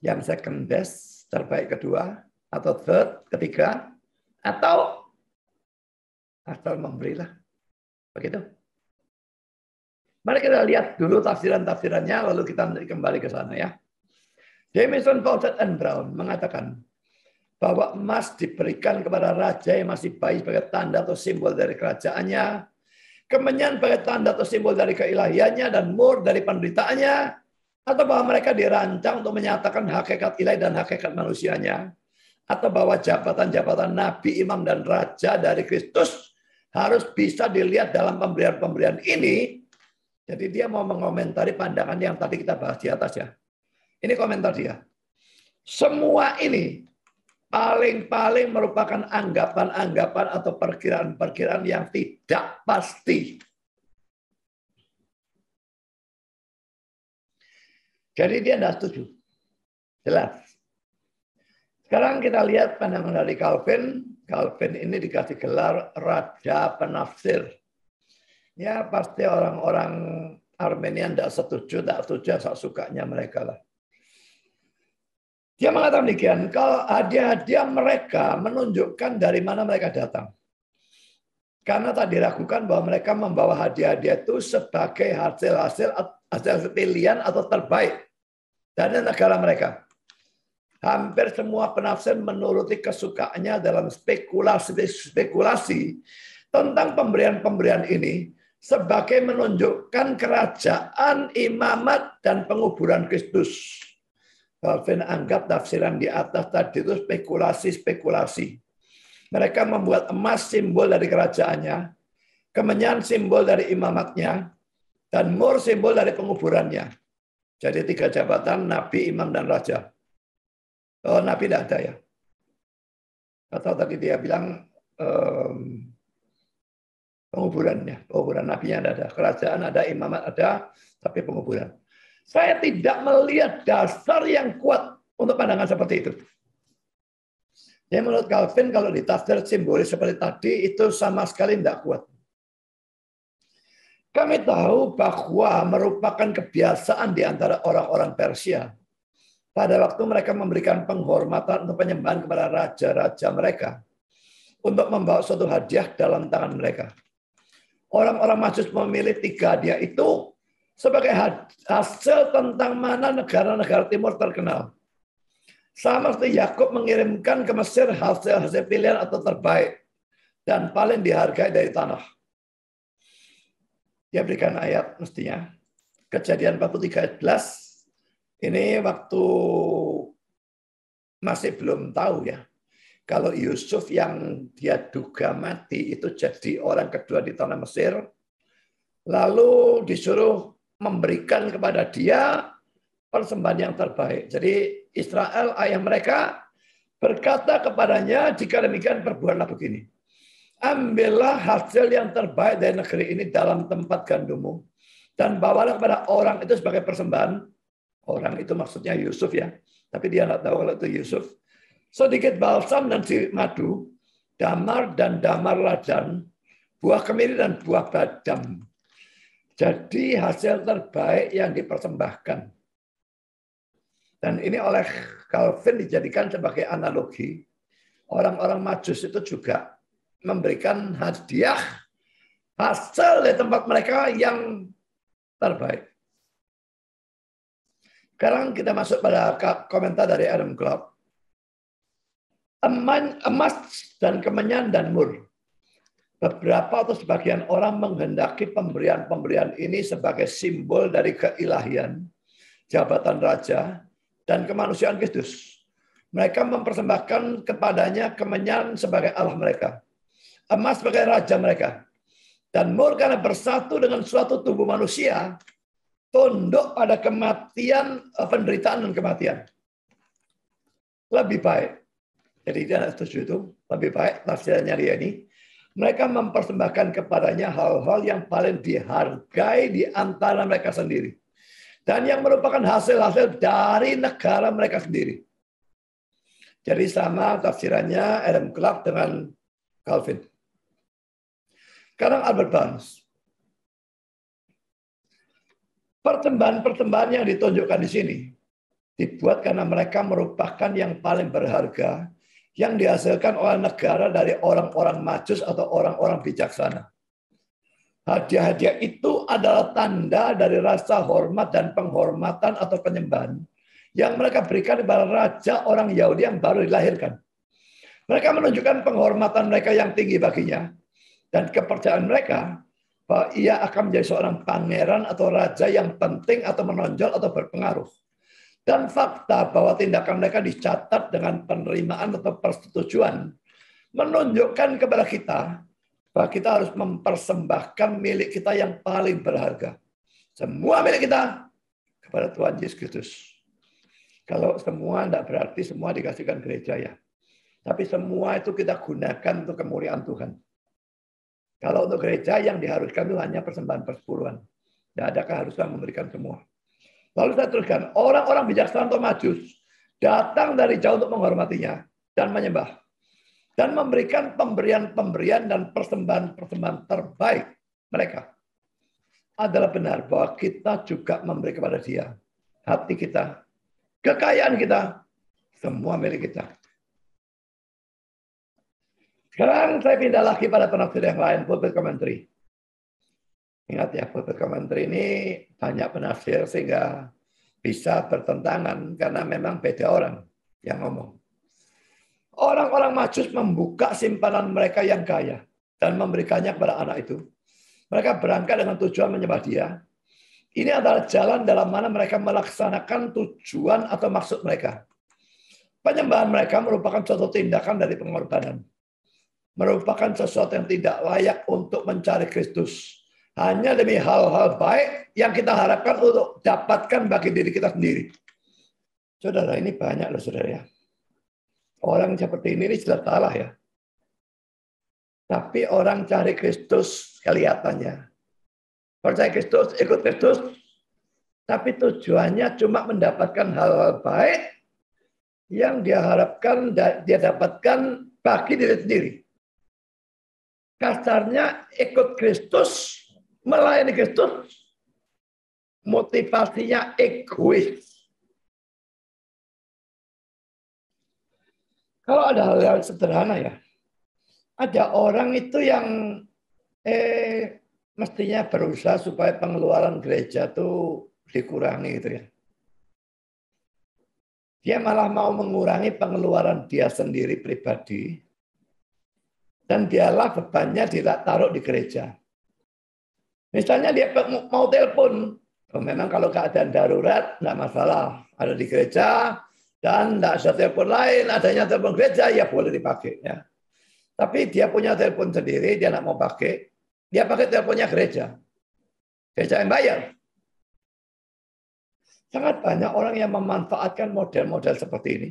Yang second best, terbaik kedua, atau third, ketiga, atau asal memberilah. Begitu. Mari kita lihat dulu tafsiran-tafsirannya, lalu kita kembali ke sana ya. Jamieson, Fawcett, and Brown mengatakan bahwa emas diberikan kepada raja yang masih bayi sebagai tanda atau simbol dari kerajaannya, kemenyan sebagai tanda atau simbol dari keilahiannya, dan mur dari penderitaannya, atau bahwa mereka dirancang untuk menyatakan hakikat ilahi dan hakikat manusianya, atau bahwa jabatan-jabatan nabi, imam, dan raja dari Kristus harus bisa dilihat dalam pemberian-pemberian ini. Jadi dia mau mengomentari pandangan yang tadi kita bahas di atas ya. Ini komentar dia. Semua ini paling-paling merupakan anggapan-anggapan atau perkiraan-perkiraan yang tidak pasti. Jadi dia tidak setuju. Jelas. Sekarang kita lihat pandangan dari Calvin. Calvin ini dikasih gelar Raja Penafsir. Ya pasti orang-orang Armenian tidak setuju asal sukanya mereka lah. Dia mengatakan demikian, kalau hadiah-hadiah mereka menunjukkan dari mana mereka datang. Karena tak diragukan bahwa mereka membawa hadiah-hadiah itu sebagai hasil pilihan atau terbaik dari negara mereka. Hampir semua penafsir menuruti kesukaannya dalam spekulasi tentang pemberian-pemberian ini sebagai menunjukkan kerajaan, imamat, dan penguburan Kristus. Calvin anggap tafsiran di atas tadi itu spekulasi-spekulasi. Mereka membuat emas simbol dari kerajaannya, kemenyan simbol dari imamatnya, dan mur simbol dari penguburannya. Jadi 3 jabatan, nabi, imam, dan raja. Oh, nabi tidak ada ya. Atau tadi dia bilang penguburannya. Penguburan nabinya tidak ada. Kerajaan ada, imamat ada, tapi penguburan. Saya tidak melihat dasar yang kuat untuk pandangan seperti itu. Jadi menurut Calvin, kalau ditafsir simbolis seperti tadi, itu sama sekali tidak kuat. Kami tahu bahwa merupakan kebiasaan di antara orang-orang Persia. Pada waktu mereka memberikan penghormatan untuk penyembahan kepada raja-raja mereka. Untuk membawa suatu hadiah dalam tangan mereka. Orang-orang Majus memilih 3 hadiah itu sebagai hasil tentang mana negara-negara timur terkenal. Sama seperti Yakub mengirimkan ke Mesir hasil-hasil pilihan atau terbaik. Dan paling dihargai dari tanah. Dia berikan ayat mestinya. Kejadian 43 ayat 11. Ini waktu masih belum tahu ya. Kalau Yusuf yang dia duga mati itu jadi orang kedua di tanah Mesir. Lalu disuruh memberikan kepada dia persembahan yang terbaik. Jadi Israel ayah mereka berkata kepadanya, jika demikian perbuatlah begini. Ambillah hasil yang terbaik dari negeri ini dalam tempat gandummu. Dan bawalah kepada orang itu sebagai persembahan. Orang itu maksudnya Yusuf ya. Tapi dia nggak tahu kalau itu Yusuf. Sedikit balsam dan madu, damar dan damar ladan, buah kemiri dan buah badam. Jadi hasil terbaik yang dipersembahkan. Dan ini oleh Calvin dijadikan sebagai analogi. Orang-orang Majus itu juga memberikan hadiah hasil dari tempat mereka yang terbaik. Sekarang kita masuk pada komentar dari Adam Clarke. Emas dan kemenyan dan mur. Beberapa atau sebagian orang menghendaki pemberian-pemberian ini sebagai simbol dari keilahian, jabatan raja, dan kemanusiaan Kristus. Mereka mempersembahkan kepadanya kemenyan sebagai Allah mereka. Emas sebagai raja mereka. Dan mur karena bersatu dengan suatu tubuh manusia, tunduk pada kematian, penderitaan dan kematian. Lebih baik. Jadi dia tidak setuju itu. Lebih baik tafsirannya dia ini. Mereka mempersembahkan kepadanya hal-hal yang paling dihargai di antara mereka sendiri. Dan yang merupakan hasil-hasil dari negara mereka sendiri. Jadi sama tafsirannya Adam Clarke dengan Calvin. Sekarang Albert Barnes. Persembahan-persembahan yang ditunjukkan di sini dibuat karena mereka merupakan yang paling berharga yang dihasilkan oleh negara dari orang-orang Majus atau orang-orang bijaksana. Hadiah-hadiah itu adalah tanda dari rasa hormat dan penghormatan atau penyembahan yang mereka berikan kepada raja orang Yahudi yang baru dilahirkan. Mereka menunjukkan penghormatan mereka yang tinggi baginya dan kepercayaan mereka bahwa ia akan menjadi seorang pangeran atau raja yang penting atau menonjol atau berpengaruh. Dan fakta bahwa tindakan mereka dicatat dengan penerimaan atau persetujuan menunjukkan kepada kita bahwa kita harus mempersembahkan milik kita yang paling berharga. Semua milik kita kepada Tuhan Yesus Kristus. Kalau semua tidak berarti semua dikasihkan gereja ya. Tapi semua itu kita gunakan untuk kemuliaan Tuhan. Kalau untuk gereja yang diharuskan itu hanya persembahan persepuluhan. Tidak ada keharusan memberikan semua. Lalu saya teruskan, orang-orang bijaksana atau Majus datang dari jauh untuk menghormatinya dan menyembah. Dan memberikan pemberian-pemberian dan persembahan-persembahan terbaik mereka. Adalah benar bahwa kita juga memberi kepada dia. Hati kita, kekayaan kita, semua milik kita. Sekarang saya pindah lagi pada penafsir yang lain, pulpit commentary. Ingat ya, pulpit commentary ini banyak penafsir sehingga bisa bertentangan karena memang beda orang yang ngomong. Orang-orang Majus membuka simpanan mereka yang kaya dan memberikannya kepada anak itu. Mereka berangkat dengan tujuan menyembah dia. Ini adalah jalan dalam mana mereka melaksanakan tujuan atau maksud mereka. Penyembahan mereka merupakan suatu tindakan dari pengorbanan. Merupakan sesuatu yang tidak layak untuk mencari Kristus hanya demi hal-hal baik yang kita harapkan untuk dapatkan bagi diri kita sendiri. Saudara, ini banyak loh saudara ya. Orang seperti ini jelas salah ya. Tapi orang cari Kristus kelihatannya. Percaya Kristus, ikut Kristus, tapi tujuannya cuma mendapatkan hal-hal baik yang dia harapkan dia dapatkan bagi diri sendiri. Kasarnya ikut Kristus, melayani Kristus, motivasinya egois. Kalau ada hal yang sederhana ya, ada orang itu yang mestinya berusaha supaya pengeluaran gereja itu dikurangi gitu ya. Dia malah mau mengurangi pengeluaran dia sendiri pribadi. Dan dialah bebannya ditaruh di gereja. Misalnya dia mau telepon. Memang kalau keadaan darurat, nggak masalah. Ada di gereja, dan nggak ada telepon lain. Adanya telepon gereja, ya boleh dipakai. Ya. Tapi dia punya telepon sendiri, dia nggak mau pakai. Dia pakai teleponnya gereja. Gereja yang bayar. Sangat banyak orang yang memanfaatkan model-model seperti ini.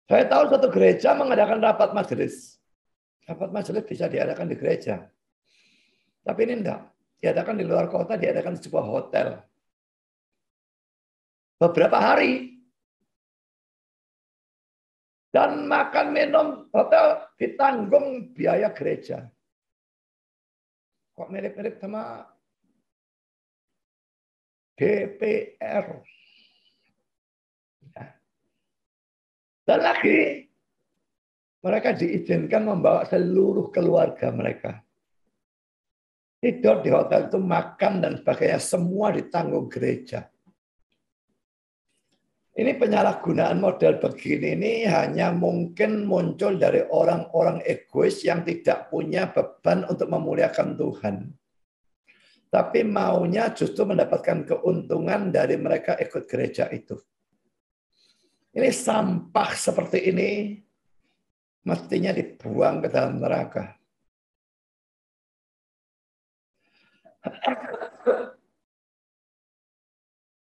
Saya tahu satu gereja mengadakan rapat majelis. Rapat majelis bisa diadakan di gereja. Tapi ini enggak. Diadakan di luar kota, diadakan di sebuah hotel. Beberapa hari. Dan makan minum hotel ditanggung biaya gereja. Kok mirip-mirip sama DPR. Dan lagi, mereka diizinkan membawa seluruh keluarga mereka. Tidur di hotel itu, makan dan sebagainya, semua ditanggung gereja. Ini penyalahgunaan model begini ini hanya mungkin muncul dari orang-orang egois yang tidak punya beban untuk memuliakan Tuhan. Tapi maunya justru mendapatkan keuntungan dari mereka ikut gereja itu. Ini sampah seperti ini mestinya dibuang ke dalam neraka.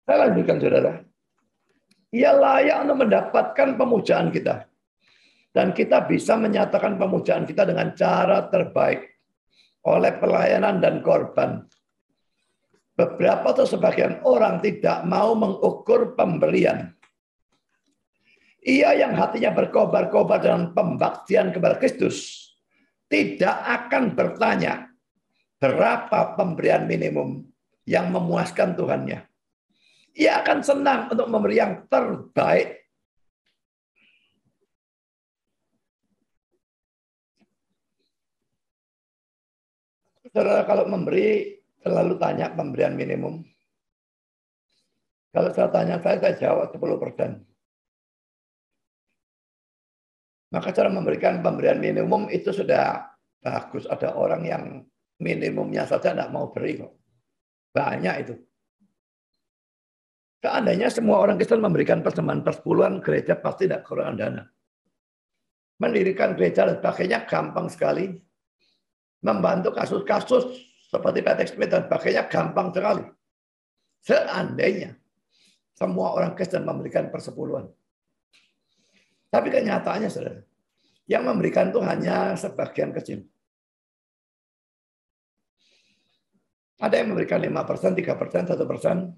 Saya lanjutkan saudara. Ia layak untuk mendapatkan pemujaan kita. Dan kita bisa menyatakan pemujaan kita dengan cara terbaik. Oleh pelayanan dan korban. Beberapa atau sebagian orang tidak mau mengukur pemberian. Ia yang hatinya berkobar-kobar dengan pembaktian kepada Kristus tidak akan bertanya berapa pemberian minimum yang memuaskan Tuhannya. Ia akan senang untuk memberi yang terbaik. Saudara, kalau memberi selalu tanya pemberian minimum. Kalau saya tanya saya jawab 10%. Maka cara memberikan pemberian minimum itu sudah bagus. Ada orang yang minimumnya saja tidak mau beri kok. Banyak itu. Seandainya semua orang Kristen memberikan persembahan persepuluhan, gereja pasti tidak kekurangan dana. Mendirikan gereja dan sebagainya gampang sekali. Membantu kasus-kasus seperti Patrick Smith dan sebagainya gampang sekali. Seandainya semua orang Kristen memberikan persepuluhan. Tapi kenyataannya, saudara, yang memberikan itu hanya sebagian kecil. Ada yang memberikan 5%, 3%, 1%.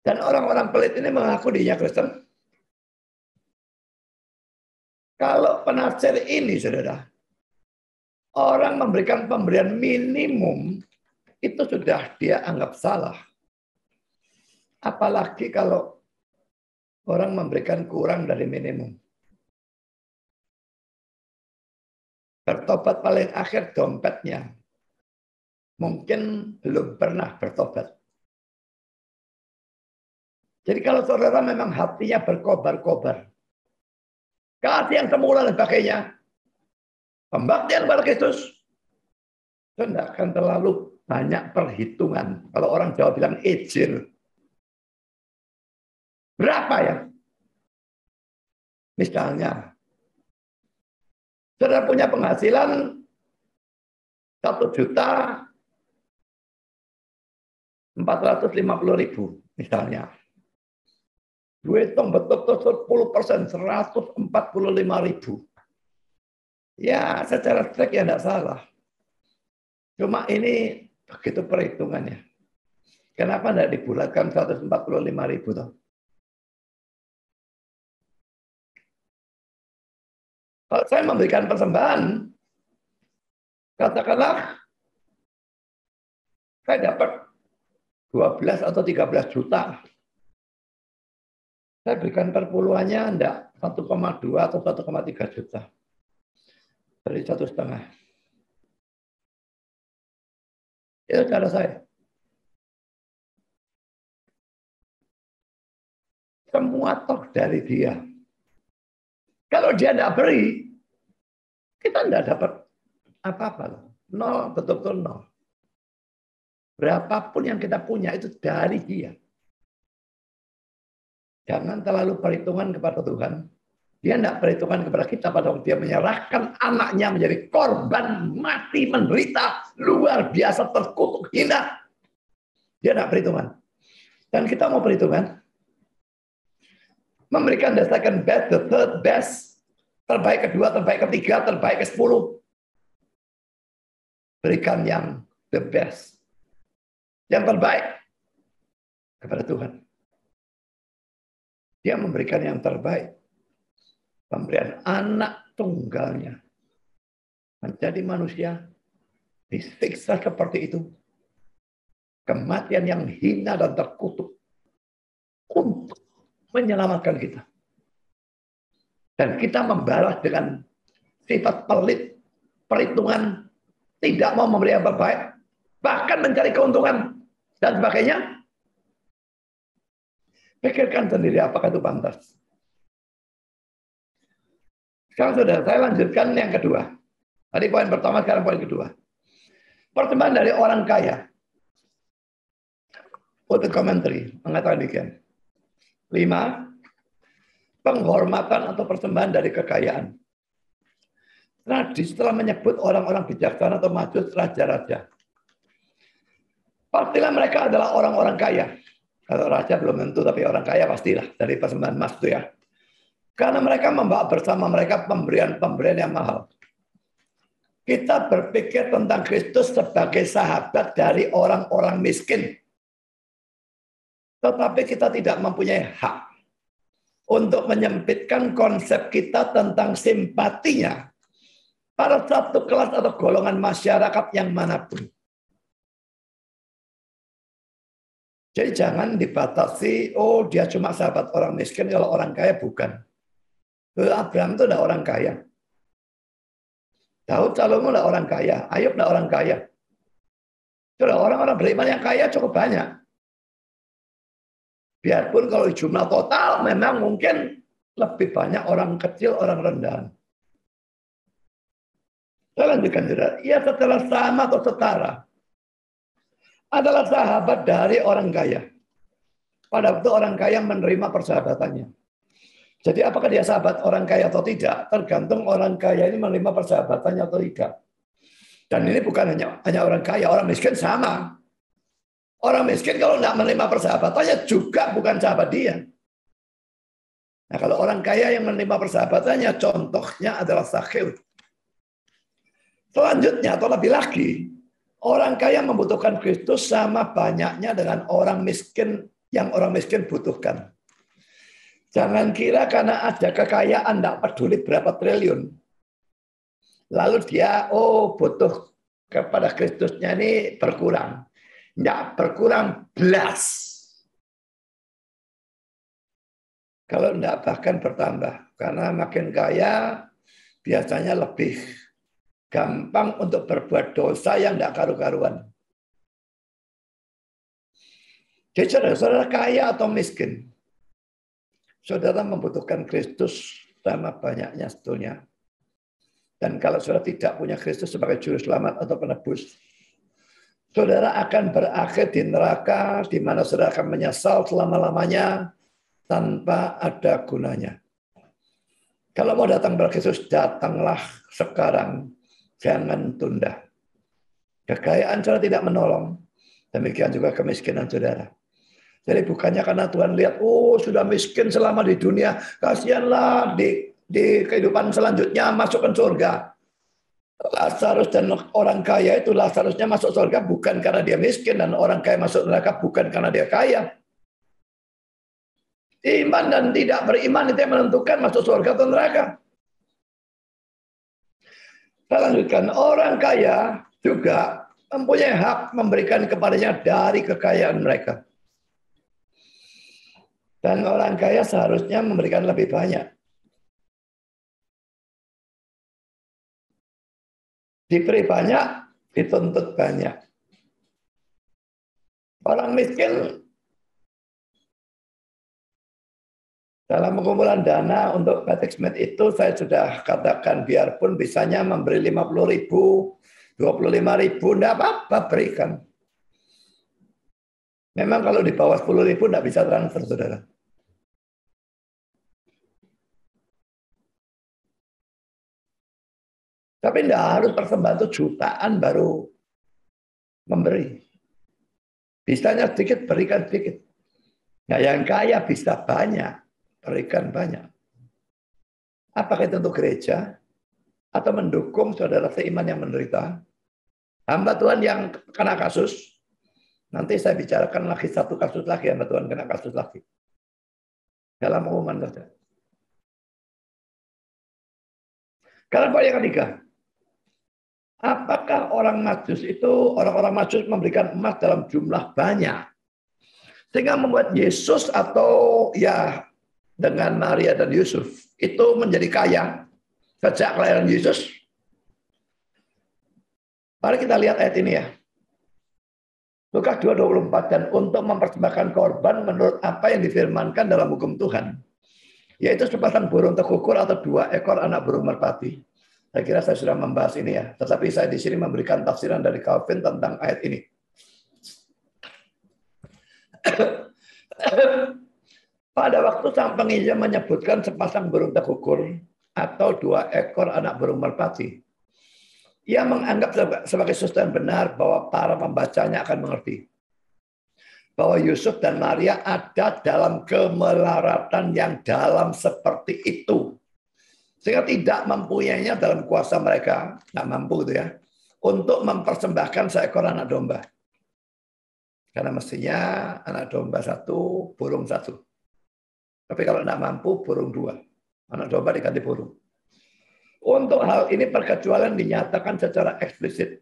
Dan orang-orang pelit ini mengaku dirinya Kristen. Kalau penafsir ini, saudara, orang memberikan pemberian minimum, itu sudah dia anggap salah. Apalagi kalau orang memberikan kurang dari minimum. Bertobat paling akhir dompetnya. Mungkin belum pernah bertobat. Jadi kalau saudara memang hatinya berkobar-kobar. Kasih yang semula dan sebagainya. Pembaktian kepada Kristus. Itu tidak akan terlalu banyak perhitungan. Kalau orang Jawa bilang ejil. Berapa ya? Misalnya, Saudara punya penghasilan 1.450.000 misalnya. Duit hitung betul-betul 10%, 145.000. Ya, secara strict ya tidak salah. Cuma ini begitu perhitungannya. Kenapa tidak dibulatkan 145.000 toh? Kalau saya memberikan persembahan, katakanlah saya dapat 12 atau 13 juta. Saya berikan perpuluhannya enggak 1,2 atau 1,3 juta. Dari 1,5. Itu cara saya. Semua toh dari dia. Kalau dia tidak beri, kita tidak dapat apa-apa. Nol, betul-betul nol. Berapapun yang kita punya itu dari dia. Jangan terlalu perhitungan kepada Tuhan. Dia tidak perhitungan kepada kita pada waktu dia menyerahkan anaknya menjadi korban, mati, menderita, luar biasa, terkutuk, hina. Dia tidak perhitungan. Dan kita mau perhitungan. Memberikan the second best, the third best, terbaik kedua, terbaik ketiga, terbaik ke-10. Berikan yang the best. Yang terbaik kepada Tuhan. Dia memberikan yang terbaik. Pemberian anak tunggalnya. Menjadi manusia. Disiksa seperti itu. Kematian yang hina dan terkutuk. Untuk menyelamatkan kita. Dan kita membalas dengan sifat pelit, perhitungan, tidak mau memberi yang terbaik, bahkan mencari keuntungan, dan sebagainya. Pikirkan sendiri apakah itu pantas. Sekarang sudah, saya lanjutkan yang kedua. Tadi poin pertama, sekarang poin kedua. Persembahan dari orang kaya. Untuk commentary, mengatakan demikian. 5. Penghormatan atau persembahan dari kekayaan. Tradisi telah menyebut orang-orang bijaksana atau majus raja-raja. Pastilah mereka adalah orang-orang kaya. Kalau raja belum tentu, tapi orang kaya pastilah. Dari persembahan emas itu ya. Karena mereka membawa bersama mereka pemberian-pemberian yang mahal. Kita berpikir tentang Kristus sebagai sahabat dari orang-orang miskin. Tetapi kita tidak mempunyai hak untuk menyempitkan konsep kita tentang simpatinya pada satu kelas atau golongan masyarakat yang manapun. Jadi jangan dibatasi, oh dia cuma sahabat orang miskin, kalau orang kaya bukan. Abraham itu adalah orang kaya. Daud Salomo adalah orang kaya. Ayub adalah orang kaya. Sudah orang-orang beriman yang kaya cukup banyak. Biarpun kalau jumlah total memang mungkin lebih banyak orang kecil, orang rendahan. Saya lanjutkan juga. Ia setelah sama atau setara adalah sahabat dari orang kaya. Pada waktu orang kaya menerima persahabatannya. Jadi apakah dia sahabat orang kaya atau tidak, tergantung orang kaya ini menerima persahabatannya atau tidak. Dan ini bukan hanya orang kaya, orang miskin sama. Orang miskin kalau tidak menerima persahabatannya juga bukan sahabat dia. Nah kalau orang kaya yang menerima persahabatannya, contohnya adalah Zakheus. Selanjutnya atau lebih lagi, orang kaya membutuhkan Kristus sama banyaknya dengan orang miskin yang orang miskin butuhkan. Jangan kira karena ada kekayaan tidak peduli berapa triliun. Lalu dia butuh kepada Kristusnya ini berkurang. Tidak berkurang belas. Kalau tidak bahkan bertambah. Karena makin kaya biasanya lebih gampang untuk berbuat dosa yang tidak karu-karuan. Jadi saudara kaya atau miskin, saudara membutuhkan Kristus sama banyaknya sebetulnya. Dan kalau saudara tidak punya Kristus sebagai juru selamat atau penebus, saudara akan berakhir di neraka di mana saudara akan menyesal selama-lamanya tanpa ada gunanya. Kalau mau datang kepada Kristus, datanglah sekarang. Jangan tunda. Kekayaan saudara tidak menolong. Demikian juga kemiskinan saudara. Jadi bukannya karena Tuhan lihat, oh sudah miskin selama di dunia, kasihanlah di kehidupan selanjutnya masukkan surga. Lazarus dan orang kaya itu Lazarusnya masuk surga bukan karena dia miskin, dan orang kaya masuk neraka bukan karena dia kaya. Iman dan tidak beriman itu yang menentukan masuk surga atau neraka. Saya lanjutkan, orang kaya juga mempunyai hak memberikan kepadanya dari kekayaan mereka. Dan orang kaya seharusnya memberikan lebih banyak. Diberi banyak, dituntut banyak. Orang miskin dalam pengumpulan dana untuk Batik Smith itu saya sudah katakan biarpun bisanya memberi 50.000, 25.000, enggak apa-apa berikan. Memang kalau di bawah 10.000 enggak bisa transfer, saudara. Tapi enggak harus persembahan itu jutaan baru memberi. Bisanya sedikit, berikan sedikit. Nah, yang kaya bisa banyak, berikan banyak. Apakah itu untuk gereja? Atau mendukung saudara seiman yang menderita? Hamba Tuhan yang kena kasus, nanti saya bicarakan lagi satu kasus lagi, hamba Tuhan kena kasus lagi. Dalam pengumuman saja. Karena poin yang ketiga, apakah orang orang-orang Majus memberikan emas dalam jumlah banyak, sehingga membuat Yesus atau ya dengan Maria dan Yusuf itu menjadi kaya sejak kelahiran Yesus? Mari kita lihat ayat ini ya. Lukas 2:24, dan untuk mempersembahkan korban menurut apa yang difirmankan dalam hukum Tuhan, yaitu sepasang burung tekukur atau 2 ekor anak burung merpati. Saya kira saya sudah membahas ini ya, tetapi saya di sini memberikan tafsiran dari Calvin tentang ayat ini. Pada waktu sang penginjil menyebutkan sepasang burung tekukur atau 2 ekor anak burung merpati, ia menganggap sebagai sesuatu yang benar bahwa para pembacanya akan mengerti bahwa Yusuf dan Maria ada dalam kemelaratan yang dalam seperti itu, sehingga tidak mempunyainya dalam kuasa mereka, nggak mampu gitu ya, untuk mempersembahkan seekor anak domba. Karena mestinya anak domba 1, burung 1. Tapi kalau nggak mampu, burung 2. Anak domba diganti burung. Untuk hal ini perkecualian dinyatakan secara eksplisit.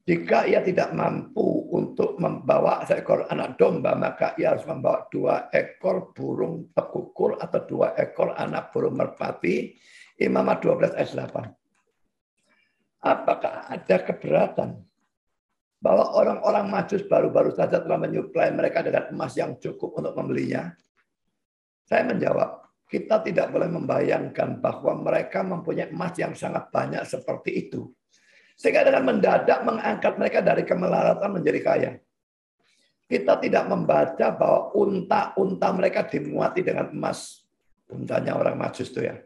Jika ia tidak mampu untuk membawa seekor anak domba, maka ia harus membawa 2 ekor burung tekukur atau 2 ekor anak burung merpati. Imamat 12 ayat 8. Apakah ada keberatan bahwa orang-orang Majus baru-baru saja telah menyuplai mereka dengan emas yang cukup untuk membelinya? Saya menjawab, kita tidak boleh membayangkan bahwa mereka mempunyai emas yang sangat banyak seperti itu, sehingga dengan mendadak mengangkat mereka dari kemelaratan menjadi kaya. Kita tidak membaca bahwa unta-unta mereka dimuati dengan emas. Untanya orang Majus itu ya.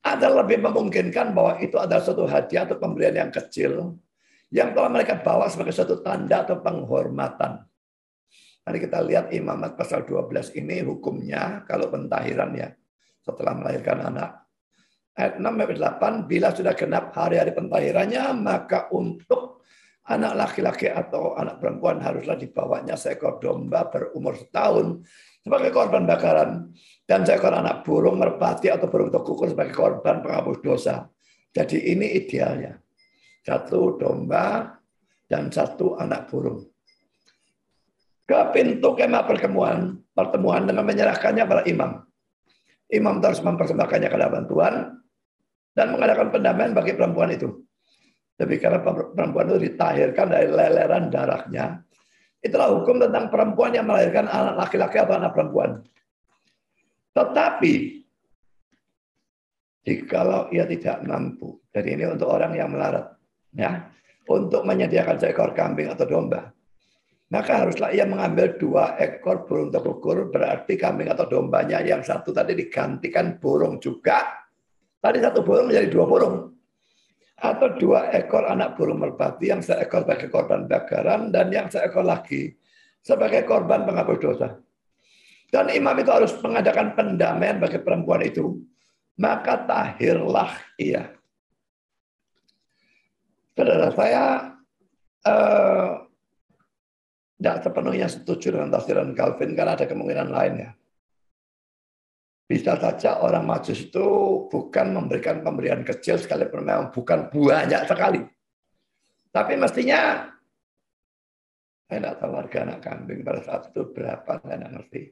Ada lebih memungkinkan bahwa itu adalah suatu hadiah atau pemberian yang kecil yang telah mereka bawa sebagai suatu tanda atau penghormatan. Mari kita lihat Imamat pasal 12 ini hukumnya kalau pentahiran ya, setelah melahirkan anak. Ayat 6-8, bila sudah genap hari-hari pentahirannya, maka untuk anak laki-laki atau anak perempuan haruslah dibawanya seekor domba berumur 1 tahun sebagai korban bakaran, dan seekor anak burung merpati atau burung tekukur sebagai korban penghapus dosa. Jadi ini idealnya. 1 domba dan 1 anak burung. Ke pintu kemah pertemuan dengan menyerahkannya pada imam. Imam terus mempersembahkannya ke hadapan Tuhan dan mengadakan pendamaian bagi perempuan itu. Tapi karena perempuan itu ditahirkan dari leleran darahnya. Itulah hukum tentang perempuan yang melahirkan anak laki-laki atau anak perempuan. Tetapi jikalau ia tidak mampu, jadi ini untuk orang yang melarat, ya, untuk menyediakan seekor kambing atau domba, maka haruslah ia mengambil 2 ekor burung tekukur, berarti kambing atau dombanya yang 1 tadi digantikan burung juga, Tadi satu burung menjadi dua burung. Atau dua ekor anak burung merpati yang seekor sebagai korban bakaran dan yang seekor lagi sebagai korban penghapus dosa. Dan imam itu harus mengadakan pendamaian bagi perempuan itu. Maka tahirlah ia. Saudara, saya tidak sepenuhnya setuju dengan tafsiran Calvin karena ada kemungkinan lainnya. Bisa saja orang Majus itu bukan memberikan pemberian kecil sekalipun memang bukan banyak sekali. Tapi mestinya, saya tidak tahu harga anak kambing pada saat itu berapa, saya tidak ngerti.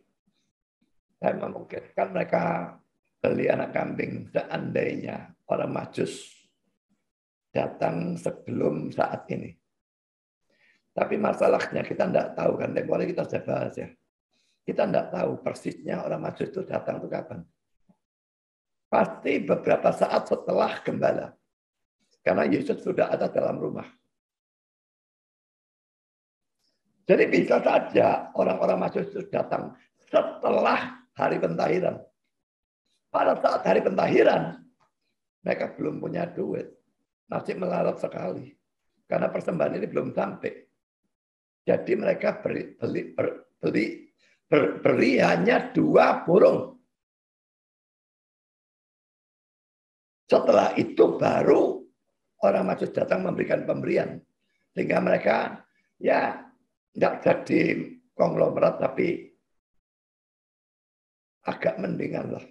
Saya memungkinkan mereka beli anak kambing seandainya orang Majus datang sebelum saat ini. Tapi masalahnya kita tidak tahu kan, tempoh hari kita sudah bahas ya. Kita tidak tahu persisnya orang Majus itu datang itu kapan. Pasti beberapa saat setelah gembala. Karena Yesus sudah ada dalam rumah. Jadi bisa saja orang-orang Majus itu datang setelah hari pentahiran. Pada saat hari pentahiran, mereka belum punya duit. Nasib melarat sekali. Karena persembahan ini belum sampai. Jadi mereka beri hanya dua burung. Setelah itu baru orang Majus datang memberikan pemberian. Sehingga mereka ya tidak jadi konglomerat tapi agak mendingan lah.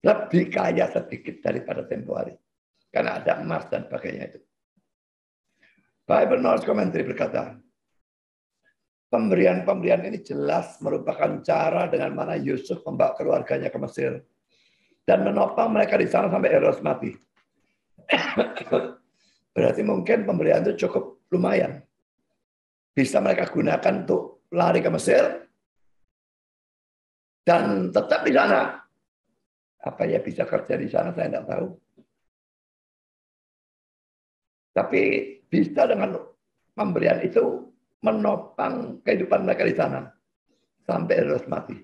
Lebih kaya sedikit daripada tempo hari. Karena ada emas dan sebagainya itu. Bible Knowledge Commentary berkata, pemberian-pemberian ini jelas merupakan cara dengan mana Yusuf membawa keluarganya ke Mesir dan menopang mereka di sana sampai Herodes mati. Berarti mungkin pemberian itu cukup lumayan. Bisa mereka gunakan untuk lari ke Mesir dan tetap di sana. Apa ya bisa kerja di sana saya tidak tahu. Tapi bisa dengan pemberian itu menopang kehidupan mereka di sana sampai Herodes mati.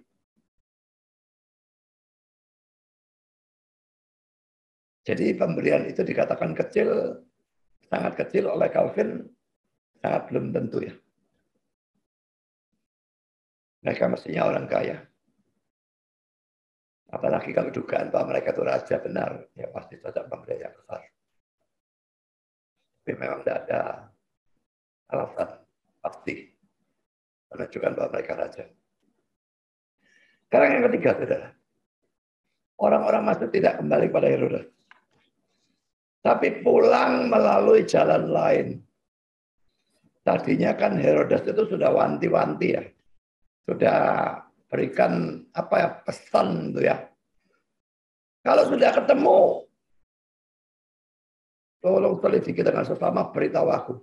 Jadi pemberian itu dikatakan kecil, sangat kecil oleh Calvin, sangat belum tentu ya. Mereka mestinya orang kaya. Apalagi kalau dugaan bahwa mereka itu raja benar, ya pasti saja pemberian yang besar. Tapi memang tidak ada alasan pasti menunjukkan bahwa mereka raja. Sekarang yang ketiga, saudara. Orang-orang Majus tidak kembali pada Herodes. Tapi pulang melalui jalan lain. Tadinya kan Herodes itu sudah wanti-wanti ya. Sudah berikan apa ya pesan itu ya. Kalau sudah ketemu, tolong selidiki dengan sesama, beritahu aku.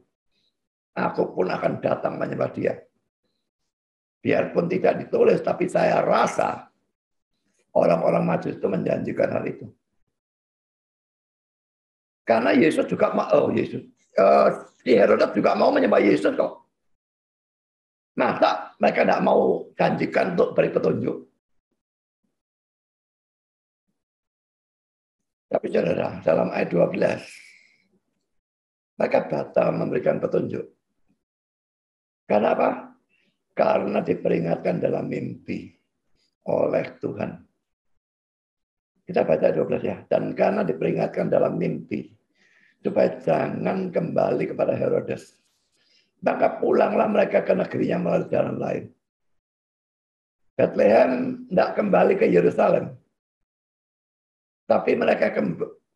Aku pun akan datang menyembah dia. Biarpun tidak ditulis, tapi saya rasa orang-orang Majus itu menjanjikan hal itu. Karena Yesus juga mau, si Herodes juga mau menyembah Yesus kok. Masa mereka tidak mau janjikan untuk beri petunjuk? Tapi saudara, dalam ayat 12, mereka batal memberikan petunjuk. Karena apa? Karena diperingatkan dalam mimpi oleh Tuhan. Kita baca 12 ya. Dan karena diperingatkan dalam mimpi, supaya jangan kembali kepada Herodes. Maka pulanglah mereka ke negerinya melalui jalan lain. Bethlehem tidak kembali ke Yerusalem. Tapi mereka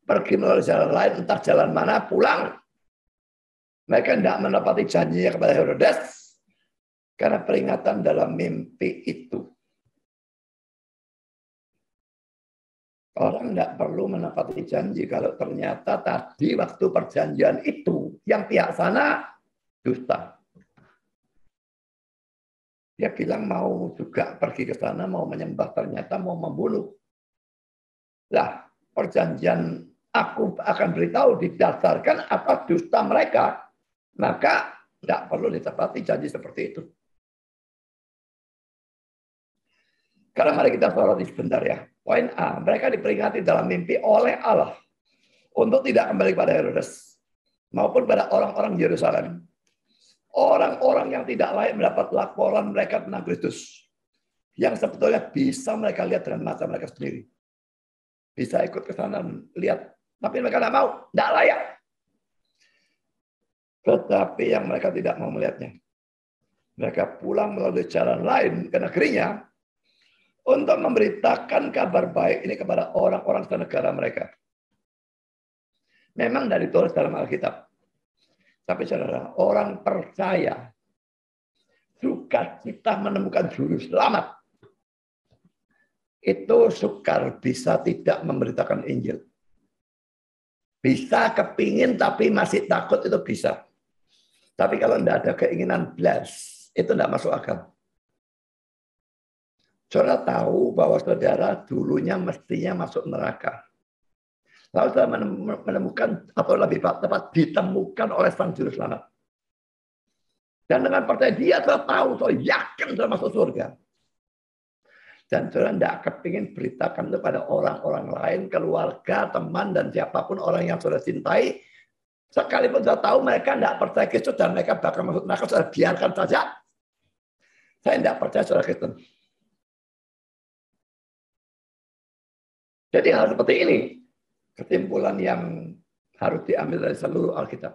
pergi melalui jalan lain, entah jalan mana, pulang. Mereka tidak menepati janjinya kepada Herodes. Karena peringatan dalam mimpi itu. Orang tidak perlu menepati janji kalau ternyata tadi waktu perjanjian itu yang pihak sana dusta. Dia bilang mau juga pergi ke sana, mau menyembah, ternyata mau membunuh. Lah, perjanjian aku akan beritahu didasarkan atas dusta mereka. Maka tidak perlu ditepati janji seperti itu. Karena mari kita soroti sebentar ya. Poin A, mereka diperingati dalam mimpi oleh Allah untuk tidak kembali pada Herodes maupun pada orang-orang Yerusalem. Orang-orang yang tidak layak mendapat laporan mereka tentang Kristus. Yang sebetulnya bisa mereka lihat dengan mata mereka sendiri. Bisa ikut ke sana dan lihat. Tapi mereka tidak mau, tidak layak. Tetapi yang mereka tidak mau melihatnya. Mereka pulang melalui jalan lain ke negerinya untuk memberitakan kabar baik ini kepada orang-orang senegara mereka. Memang dari tulis dalam Alkitab. Tapi saudara, orang percaya sukacita menemukan juru selamat. Itu sukar bisa tidak memberitakan Injil. Bisa kepingin tapi masih takut itu bisa. Tapi kalau tidak ada keinginan bless, itu tidak masuk akal. Saudara tahu bahwa saudara dulunya mestinya masuk neraka. Lalu saya menemukan, atau lebih tepat ditemukan oleh Sang Juru Selamat. Dan dengan percaya dia sudah tahu, saya yakin sudah masuk surga. Dan saudara tidak kepingin beritakan itu pada orang-orang lain, keluarga, teman, dan siapapun orang yang saudara cintai. Sekalipun sudah tahu mereka tidak percaya Kristus dan mereka bakal masuk neraka, saudara biarkan saja. Saya tidak percaya saudara Kristen. Jadi hal seperti ini. Kesimpulan yang harus diambil dari seluruh Alkitab.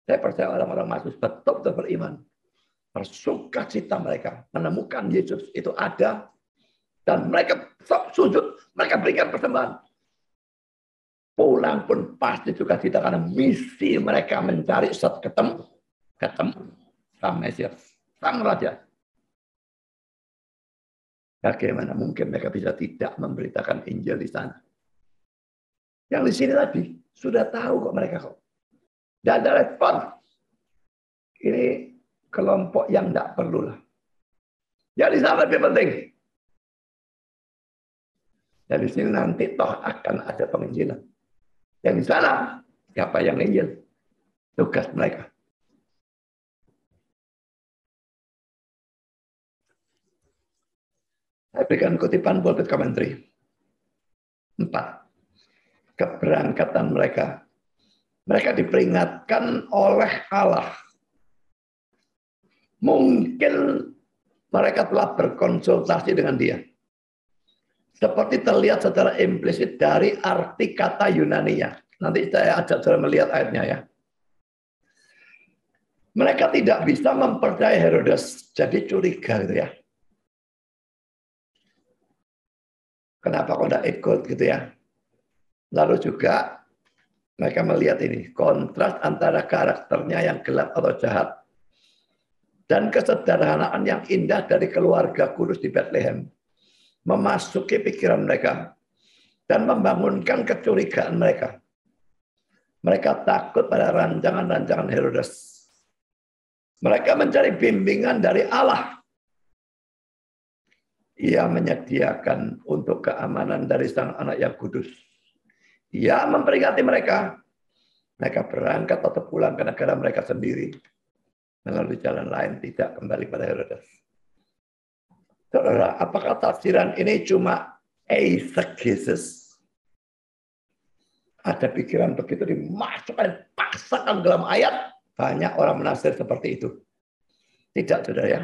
Saya percaya orang-orang Mazmus betul-betul beriman. Bersukacita mereka menemukan Yesus itu ada. Dan mereka sujud, mereka berikan persembahan. Pulang pun pasti sukacita karena misi mereka mencari saat ketemu Sang Mesias, Sang Raja. Bagaimana mungkin mereka bisa tidak memberitakan Injil di sana? Yang di sini tadi sudah tahu kok mereka kok. Tidak ada respon. Ini kelompok yang tidak perlu lah. Jadi sangat lebih penting. Dari sini nanti toh akan ada penginjilan. Yang di sana siapa yang injil? Tugas mereka. Saya berikan kutipan pulpit commentary. 4. Keberangkatan mereka. Mereka diperingatkan oleh Allah. Mungkin mereka telah berkonsultasi dengan dia. Seperti terlihat secara implisit dari arti kata Yunani-nya. Nanti saya ajak saudara melihat ayatnya ya. Mereka tidak bisa mempercayai Herodes. Jadi curiga gitu ya. Kenapa kok tidak ikut gitu ya. Lalu juga mereka melihat ini. Kontras antara karakternya yang gelap atau jahat. Dan kesederhanaan yang indah dari keluarga kudus di Bethlehem. Memasuki pikiran mereka. Dan membangunkan kecurigaan mereka. Mereka takut pada rancangan-rancangan Herodes. Mereka mencari bimbingan dari Allah. Ia menyediakan untuk keamanan dari Sang Anak yang kudus. Ia memperingati mereka. Mereka berangkat atau pulang ke negara mereka sendiri. Melalui jalan lain tidak kembali pada Herodes. Saudara, apakah tafsiran ini cuma eisegesis? Ada pikiran begitu dimasukkan, paksakan dalam ayat. Banyak orang menafsir seperti itu. Tidak, saudara ya.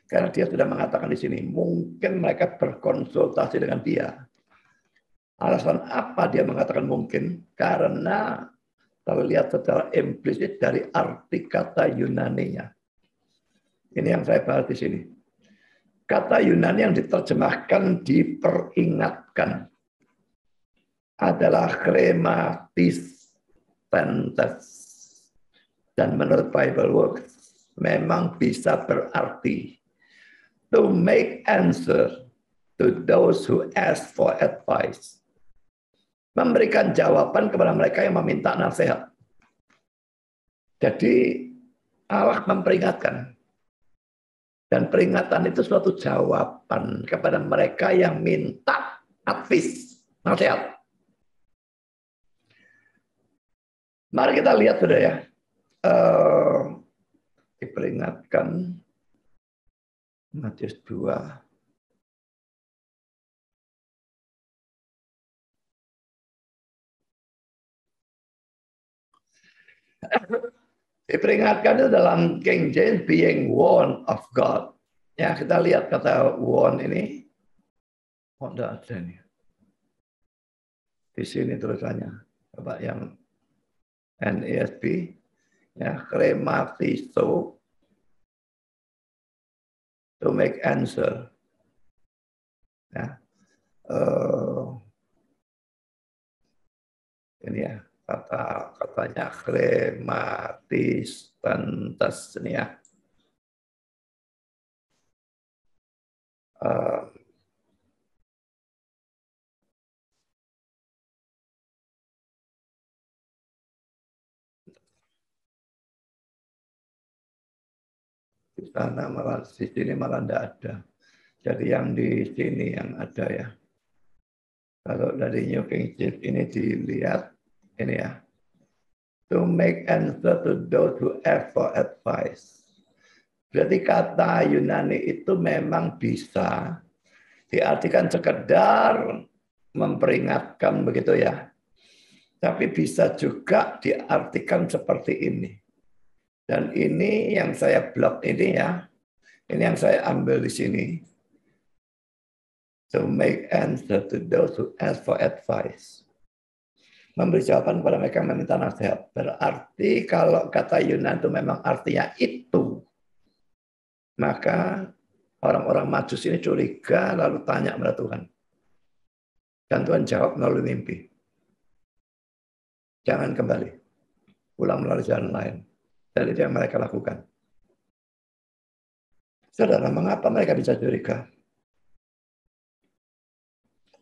Karena dia sudah mengatakan di sini, mungkin mereka berkonsultasi dengan dia. Alasan apa dia mengatakan mungkin? Karena terlihat secara implisit dari arti kata Yunani-nya. Ini yang saya bahas di sini. Kata Yunani yang diterjemahkan diperingatkan adalah krematis pentes. Dan menurut Bible Works memang bisa berarti to make answer to those who ask for advice. Memberikan jawaban kepada mereka yang meminta nasihat. Jadi Allah memperingatkan. Dan peringatan itu suatu jawaban kepada mereka yang minta advice, nasihat. Mari kita lihat sudah ya. Diperingatkan Matius 2 Diperingatkan itu dalam King James, being warned of God. Ya, kita lihat kata warn ini. Oh, enggak ada nih. Di sini tulisannya. Coba yang NASB. Ya, krematizo. To make answer. Ya. Ini ya, katanya krematis pantas ini ya. Di sana malah, di sini malah tidak ada. Jadi yang di sini yang ada ya. Kalau dari New King James ini dilihat, ini ya. To make answer to those who ask for advice. Berarti kata Yunani itu memang bisa diartikan sekedar memperingatkan begitu ya. Tapi bisa juga diartikan seperti ini. Dan ini yang saya blok ini ya. Ini yang saya ambil di sini. To make answer to those who ask for advice. Memberi jawaban kepada mereka yang meminta nasihat. Berarti kalau kata Yunani itu memang artinya itu, maka orang-orang Majus ini curiga lalu tanya kepada Tuhan. Dan Tuhan jawab melalui mimpi. Jangan kembali. Pulang melalui jalan lain. Dan itu yang mereka lakukan. Saudara, mengapa mereka bisa curiga?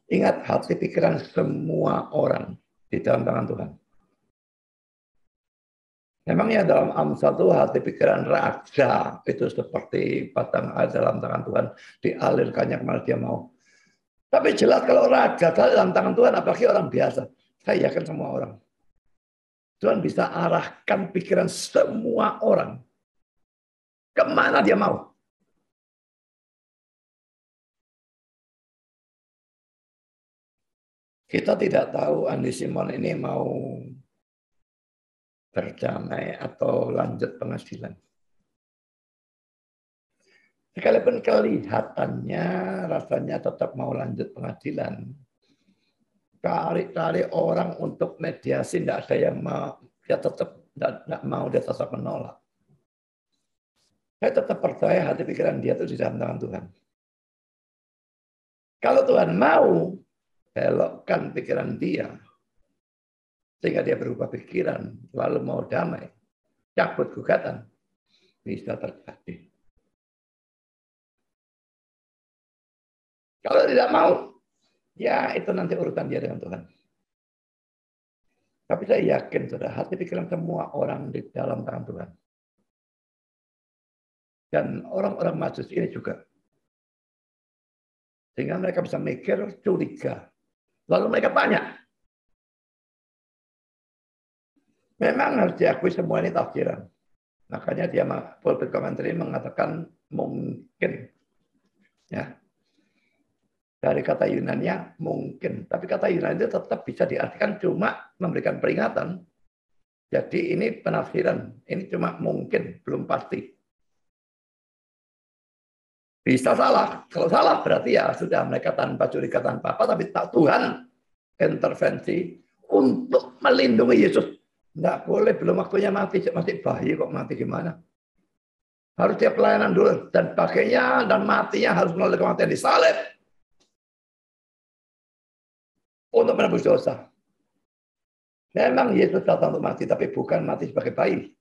Ingat, hati pikiran semua orang di dalam tangan Tuhan. Memangnya dalam Amsal itu hati pikiran raja itu seperti batang air dalam tangan Tuhan, dialirkannya kemana dia mau. Tapi jelas kalau raja dalam tangan Tuhan, apalagi orang biasa, saya yakin semua orang. Tuhan bisa arahkan pikiran semua orang kemana dia mau. Kita tidak tahu Andi Simon ini mau berdamai atau lanjut pengadilan. Sekalipun kelihatannya rasanya tetap mau lanjut pengadilan. Cari orang untuk mediasi, tidak ada yang mau. Dia tetap tidak mau, dia tetap menolak. Saya tetap percaya hati pikiran dia itu di dalam tangan Tuhan. Kalau Tuhan mau belokkan pikiran dia, sehingga dia berubah pikiran, lalu mau damai, cabut gugatan, bisa terjadi. Kalau tidak mau, ya itu nanti urutan dia dengan Tuhan. Tapi saya yakin, saudara, hati pikiran semua orang di dalam tangan Tuhan. Dan orang-orang Majus ini juga. Sehingga mereka bisa mikir, curiga. Lalu mereka tanya. Memang harus diakui semua ini tafsiran. Makanya dia pulpit commentary mengatakan mungkin. Ya. Dari kata Yunani-nya mungkin. Tapi kata Yunani itu tetap bisa diartikan cuma memberikan peringatan. Jadi ini penafsiran. Ini cuma mungkin, belum pasti. Bisa salah. Kalau salah berarti ya sudah mereka tanpa curiga, tanpa apa. Tapi Tuhan intervensi untuk melindungi Yesus. Tidak boleh, belum waktunya mati. Masih bayi kok mati gimana? Harus dia pelayanan dulu. Dan pakainya dan matinya harus melalui kematian disalib. Untuk menebus dosa. Memang Yesus datang untuk mati, tapi bukan mati sebagai bayi.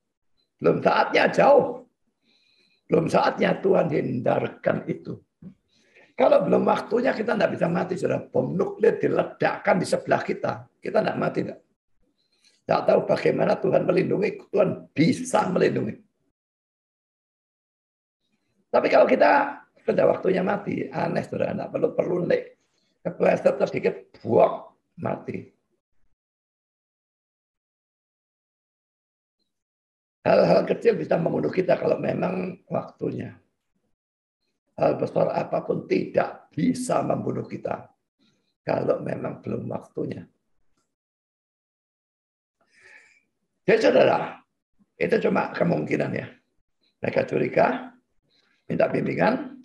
Belum saatnya, jauh. Belum saatnya, Tuhan hindarkan itu. Kalau belum waktunya kita tidak bisa mati. Sudah bom nuklir diledakkan di sebelah kita. Kita tidak mati. Tidak tahu bagaimana Tuhan melindungi. Tuhan bisa melindungi. Tapi kalau kita sudah waktunya mati, aneh sudah tidak perlu nek. Kepleset sedikit, buang, mati. Hal-hal kecil bisa membunuh kita kalau memang waktunya. Hal besar apapun tidak bisa membunuh kita kalau memang belum waktunya. Jadi saudara, Itu cuma kemungkinan ya. Mereka curiga, minta bimbingan,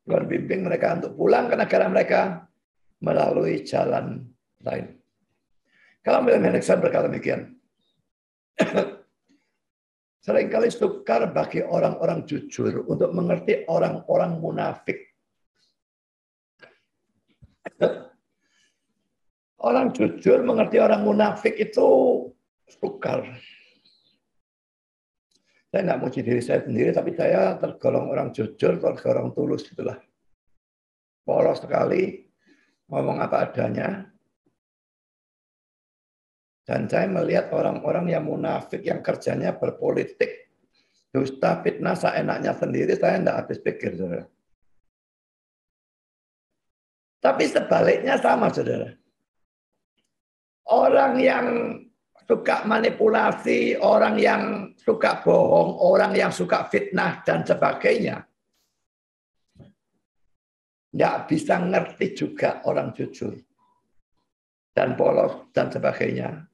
Tuhan bimbing mereka untuk pulang ke negara mereka melalui jalan lain. Kalau William Hendriksen berkata demikian, seringkali sukar bagi orang-orang jujur untuk mengerti orang-orang munafik. Orang jujur mengerti orang munafik itu sukar. Saya nggak muji diri saya sendiri, tapi saya tergolong orang jujur, tergolong tulus itulah. Polos sekali, ngomong apa adanya. Dan saya melihat orang-orang yang munafik, yang kerjanya berpolitik, dusta, fitnah, seenaknya sendiri, saya nggak habis pikir, saudara. Tapi sebaliknya sama, saudara. Orang yang suka manipulasi, orang yang suka bohong, orang yang suka fitnah, dan sebagainya, nggak bisa ngerti juga orang jujur dan polos dan sebagainya.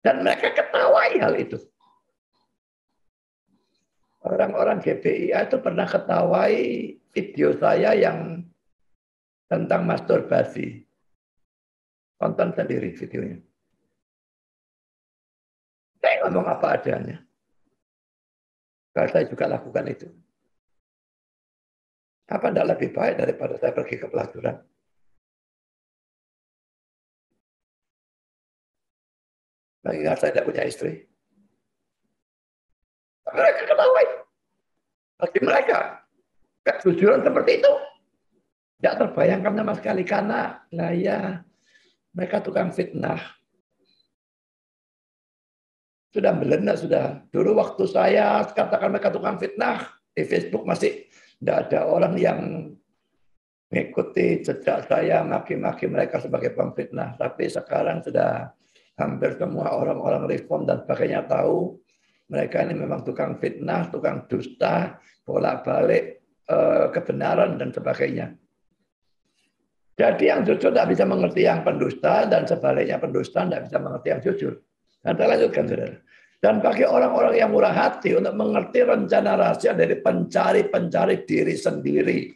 Dan mereka ketawai hal itu. Orang-orang GBIA itu pernah ketawai video saya yang tentang masturbasi. Tonton sendiri videonya. Saya ngomong apa adanya. Kalau saya juga lakukan itu. Apa tidak lebih baik daripada saya pergi ke pelacuran? Mengingat saya tidak punya istri. Mereka ketawai. Bagi mereka, kejujuran seperti itu tidak terbayangkan sama sekali karena ya, mereka tukang fitnah. Sudah belenda sudah. Dulu waktu saya katakan mereka tukang fitnah, di Facebook masih tidak ada orang yang mengikuti jejak saya, maki-maki mereka sebagai pemfitnah. Tapi sekarang sudah hampir semua orang-orang reform dan sebagainya tahu mereka ini memang tukang fitnah, tukang dusta, bolak-balik kebenaran dan sebagainya. Jadi yang jujur tidak bisa mengerti yang pendusta dan sebaliknya pendusta tidak bisa mengerti yang jujur. Dan saya lanjutkan, saudara. Dan bagi orang-orang yang murah hati untuk mengerti rencana rahasia dari pencari diri sendiri.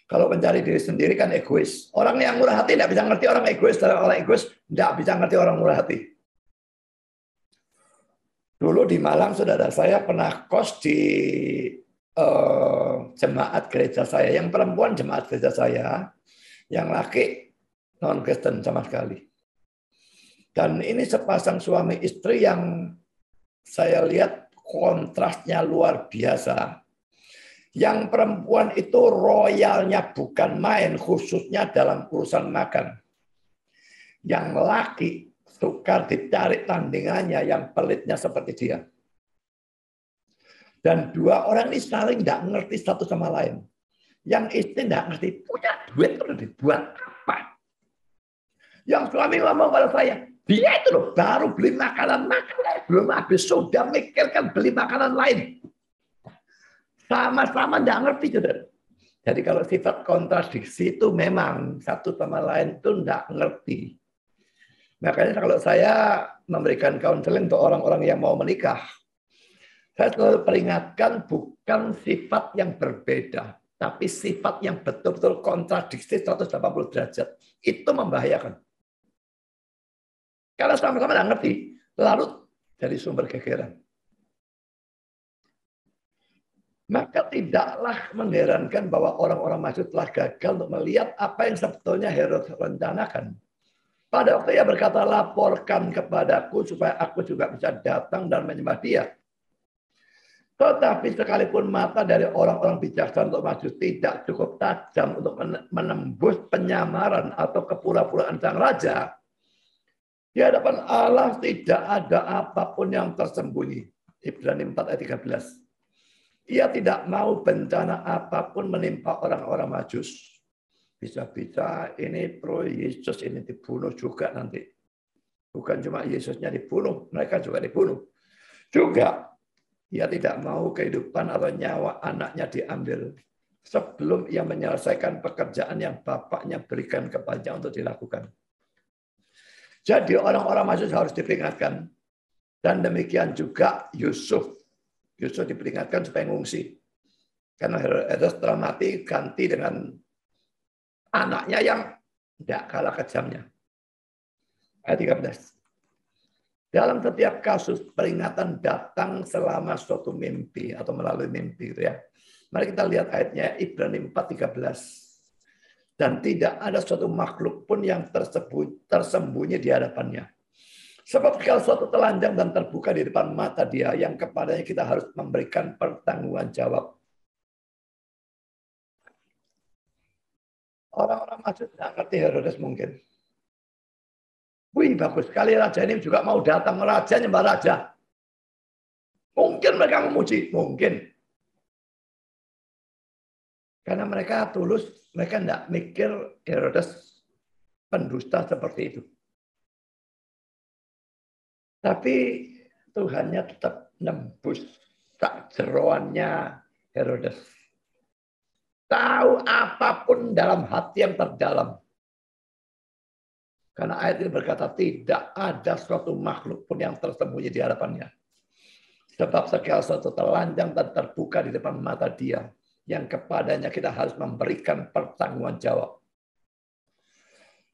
Kalau pencari diri sendiri kan egois. Orang yang murah hati tidak bisa ngerti orang egois. Dan orang egois tidak bisa ngerti orang murah hati. Dulu di Malang, saudara, saya pernah kos di jemaat gereja saya. Yang perempuan jemaat gereja saya. Yang laki non-Kristen sama sekali. Dan ini sepasang suami istri yang saya lihat kontrasnya luar biasa. Yang perempuan itu royalnya bukan main, khususnya dalam urusan makan. Yang laki sukar dicari tandingannya yang pelitnya seperti dia. Dan dua orang ini saling tidak ngerti satu sama lain. Yang istri tidak ngerti, punya duit itu dibuat apa? Yang suami ngomong pada saya, dia itu loh baru beli makanan belum habis sudah mikirkan beli makanan lain. Sama-sama tidak ngerti, saudara. Jadi kalau sifat kontradiksi itu memang satu sama lain itu tidak ngerti. Makanya kalau saya memberikan counseling untuk orang-orang yang mau menikah, saya selalu peringatkan bukan sifat yang berbeda, tapi sifat yang betul-betul kontradiksi 180 derajat. Itu membahayakan. Karena sama-sama tidak ngerti, lalu jadi sumber gegeran. Maka tidaklah mengherankan bahwa orang-orang Majusi telah gagal untuk melihat apa yang sebetulnya Herodes rencanakan. Pada waktu ia berkata, laporkan kepadaku supaya aku juga bisa datang dan menyembah dia. Tetapi sekalipun mata dari orang-orang bijaksana untuk Majusi tidak cukup tajam untuk menembus penyamaran atau kepura-puraan sang raja, di hadapan Allah tidak ada apapun yang tersembunyi. Ibrani 4 ayat 13. Ia tidak mau bencana apapun menimpa orang-orang Majus. Bisa-bisa ini pro Yesus ini dibunuh juga nanti. Bukan cuma Yesusnya dibunuh, mereka juga dibunuh. Juga ia tidak mau kehidupan atau nyawa anaknya diambil sebelum ia menyelesaikan pekerjaan yang bapaknya berikan kepadanya untuk dilakukan. Jadi orang-orang Majus harus diperingatkan. Dan demikian juga Yusuf. Yusuf diperingatkan supaya ngungsi. Karena Herodes telah mati, ganti dengan anaknya yang tidak kalah kejamnya. Ayat 13. Dalam setiap kasus peringatan datang selama suatu mimpi atau melalui mimpi. Gitu ya. Mari kita lihat ayatnya Ibrani 4:13. Dan tidak ada suatu makhluk pun yang tersembunyi di hadapannya. Sebab kalau suatu telanjang dan terbuka di depan mata dia, yang kepadanya kita harus memberikan pertanggungan jawab. Orang-orang masuk tidak ngerti Herodes mungkin. Wih, bagus sekali raja ini juga mau datang. Raja nyembah raja. Mungkin mereka memuji. Mungkin. Karena mereka tulus, mereka tidak mikir Herodes pendusta seperti itu. Tapi Tuhannya tetap nembus tak jeroannya Herodes. Tahu apapun dalam hati yang terdalam. Karena ayat ini berkata tidak ada suatu makhluk pun yang tersembunyi di hadapannya. Sebab segala sesuatu telanjang dan terbuka di depan mata dia. Yang kepadanya kita harus memberikan pertanggungan jawab.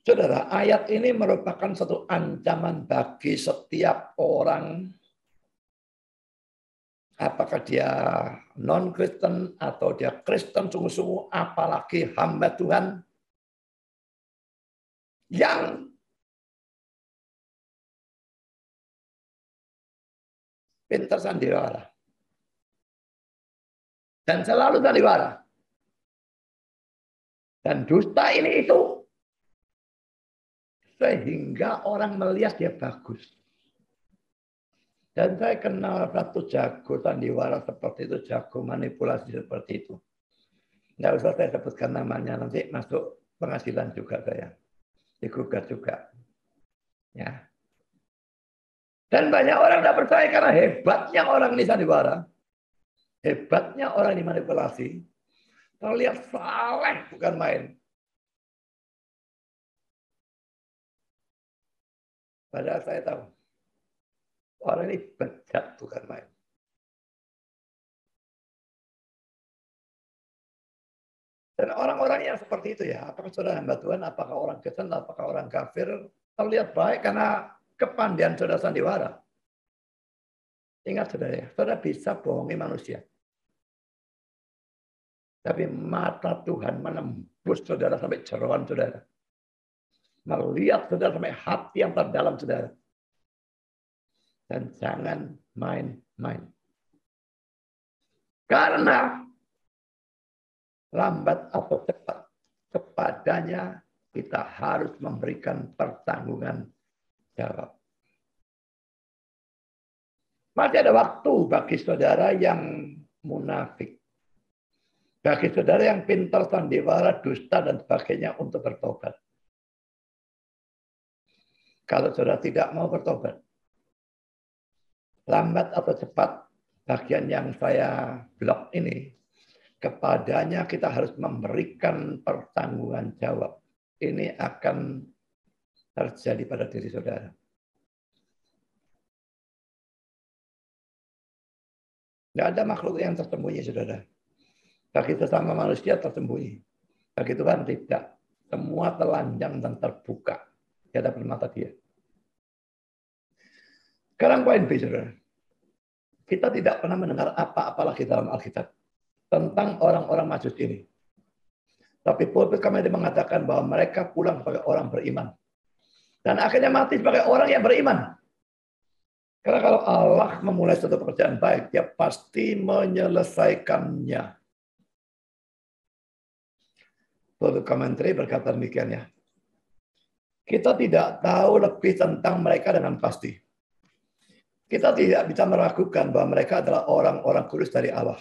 Saudara, ayat ini merupakan satu ancaman bagi setiap orang. Apakah dia non-Kristen atau dia Kristen sungguh-sungguh, apalagi hamba Tuhan yang pintar sandiwara. Dan selalu sandiwara. Dan dusta ini itu. Sehingga orang melihat dia bagus. Dan saya kenal satu jago sandiwara seperti itu, jago manipulasi seperti itu. Nggak usah saya sebutkan namanya, nanti masuk pengadilan juga saya. Digugat juga. Ya. Dan banyak orang tidak percaya karena hebatnya orang ini sandiwara. Hebatnya orang ini manipulasi. Terlihat saleh bukan main. Padahal saya tahu. Orang ini bejat bukan main. Dan orang-orang yang seperti itu ya, apakah saudara hamba Tuhan, apakah orang Kristen, apakah orang kafir, terlihat baik karena kepandaian saudara sandiwara. Ingat saudara ya, saudara bisa bohongi manusia. Tapi mata Tuhan menembus saudara sampai jeroan saudara. Melihat saudara sampai hati yang terdalam saudara. Dan jangan main-main. Karena lambat atau cepat kepadanya kita harus memberikan pertanggungan jawab. Masih ada waktu bagi saudara yang munafik. Bagi saudara yang pintar sandiwara, dusta dan sebagainya untuk bertobat. Kalau saudara tidak mau bertobat, lambat atau cepat, bagian yang saya blok ini, kepadanya kita harus memberikan pertanggungan jawab. Ini akan terjadi pada diri saudara. Tidak ada makhluk yang tersembunyi, saudara. Bagi sesama manusia tersembunyi. Bagi Tuhan tidak. Semua telanjang dan terbuka di hadapan mata dia. Sekarang poin B, saudara. Kita tidak pernah mendengar apa-apa lagi dalam Alkitab tentang orang-orang Majus ini. Tapi pulpit kami mengatakan bahwa mereka pulang sebagai orang beriman. Dan akhirnya mati sebagai orang yang beriman. Karena kalau Allah memulai suatu pekerjaan baik, dia pasti menyelesaikannya. Pulpit komentari berkata demikian ya. Kita tidak tahu lebih tentang mereka dengan pasti. Kita tidak bisa meragukan bahwa mereka adalah orang-orang kudus dari Allah.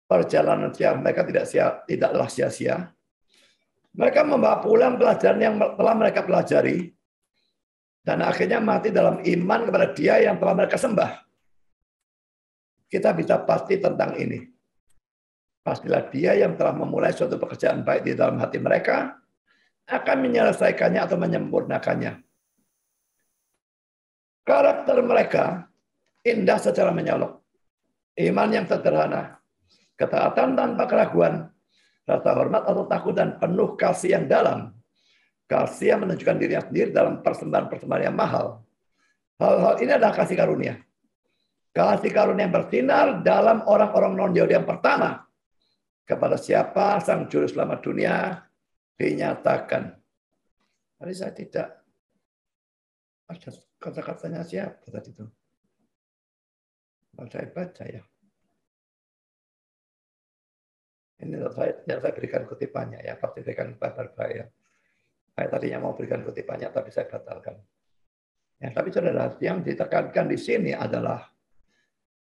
Perjalanan mereka tidaklah sia-sia. Mereka membawa pulang pelajaran yang telah mereka pelajari. Dan akhirnya mati dalam iman kepada dia yang telah mereka sembah. Kita bisa pasti tentang ini. Pastilah dia yang telah memulai suatu pekerjaan baik di dalam hati mereka akan menyelesaikannya atau menyempurnakannya. Karakter mereka indah secara menyolok. Iman yang sederhana, ketaatan tanpa keraguan, rasa hormat atau takut, dan penuh kasih yang dalam. Kasih yang menunjukkan dirinya sendiri dalam persembahan-persembahan yang mahal. Hal-hal ini adalah kasih karunia. Kasih karunia yang bersinar dalam orang-orang non-Yahudi yang pertama. Kepada siapa Sang Juru Selamat dunia dinyatakan. Tapi saya tidak ada kata-katanya siapa tadi itu. Kalau saya baca ya. Ini saya berikan kutipannya ya. Pasti berikan kabar baik. Saya tadinya mau berikan kutipannya tapi saya batalkan. Ya, tapi saudara, yang ditekankan di sini adalah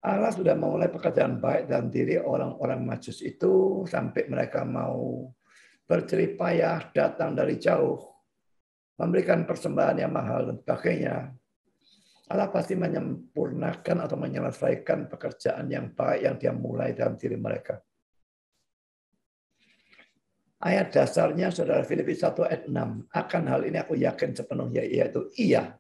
Allah sudah memulai pekerjaan baik dalam diri orang-orang Majus itu sampai mereka mau berjeripayah datang dari jauh, memberikan persembahan yang mahal dan sebagainya. Allah pasti menyempurnakan atau menyelesaikan pekerjaan yang baik yang Dia mulai dalam diri mereka. Ayat dasarnya saudara, Filipi 1 ayat 6. Akan hal ini aku yakin sepenuhnya, yaitu Ia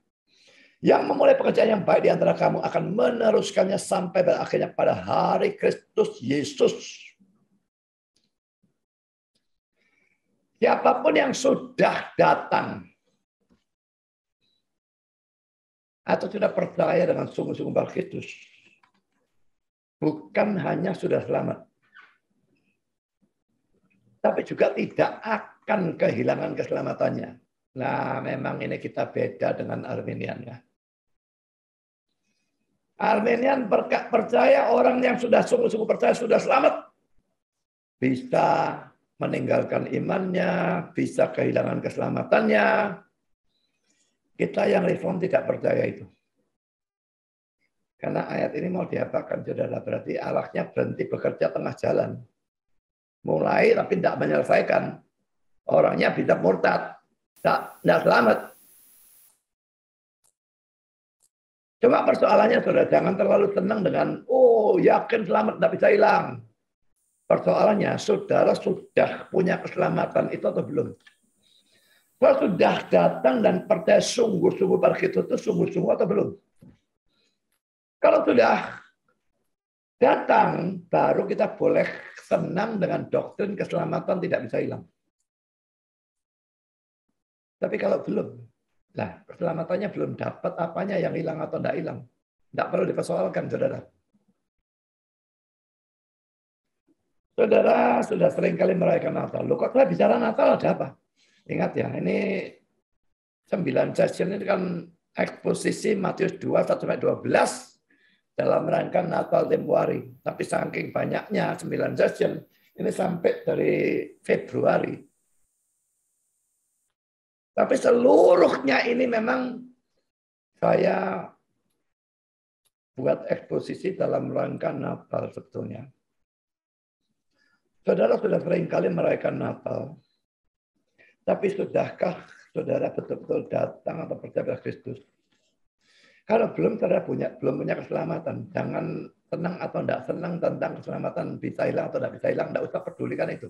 yang memulai pekerjaan yang baik di antara kamu akan meneruskannya sampai pada akhirnya pada hari Kristus Yesus. Siapapun yang sudah datang atau sudah percaya dengan sungguh-sungguh pada Kristus, bukan hanya sudah selamat, tapi juga tidak akan kehilangan keselamatannya. Nah, memang ini kita beda dengan Arminian ya. Arminian percaya orang yang sudah sungguh-sungguh percaya sudah selamat, bisa meninggalkan imannya, bisa kehilangan keselamatannya. Kita yang Reform tidak percaya itu. Karena ayat ini mau diapakan, saudara? Berarti Allahnya berhenti bekerja tengah jalan. Mulai tapi tidak menyelesaikan. Orangnya bisa murtad, tidak selamat. Cuma persoalannya, saudara, jangan terlalu tenang dengan, yakin selamat, tidak bisa hilang. Persoalannya, saudara sudah punya keselamatan itu atau belum? Kalau sudah datang dan percaya sungguh-sungguh pada Kristus itu sungguh-sungguh atau belum? Kalau sudah datang, baru kita boleh senang dengan doktrin keselamatan tidak bisa hilang. Tapi kalau belum, nah keselamatannya belum dapat, apanya yang hilang atau tidak hilang? Tidak perlu dipersoalkan, saudara. Saudara sudah sering kali merayakan Natal. Loh, kok saya bicara Natal ada apa? Ingat ya, ini 9 session ini kan eksposisi Matius 2, 1-12 dalam rangka Natal tempohari. Tapi saking banyaknya 9 session, ini sampai dari Februari. Tapi seluruhnya ini memang saya buat eksposisi dalam rangka Natal sebetulnya. Saudara sudah sering kali merayakan Natal. Tapi sudahkah saudara betul-betul datang atau percaya pada Kristus? Kalau belum, saudara belum punya keselamatan. Jangan senang atau tidak senang tentang keselamatan bisa hilang atau tidak bisa hilang. Tidak usah pedulikan itu.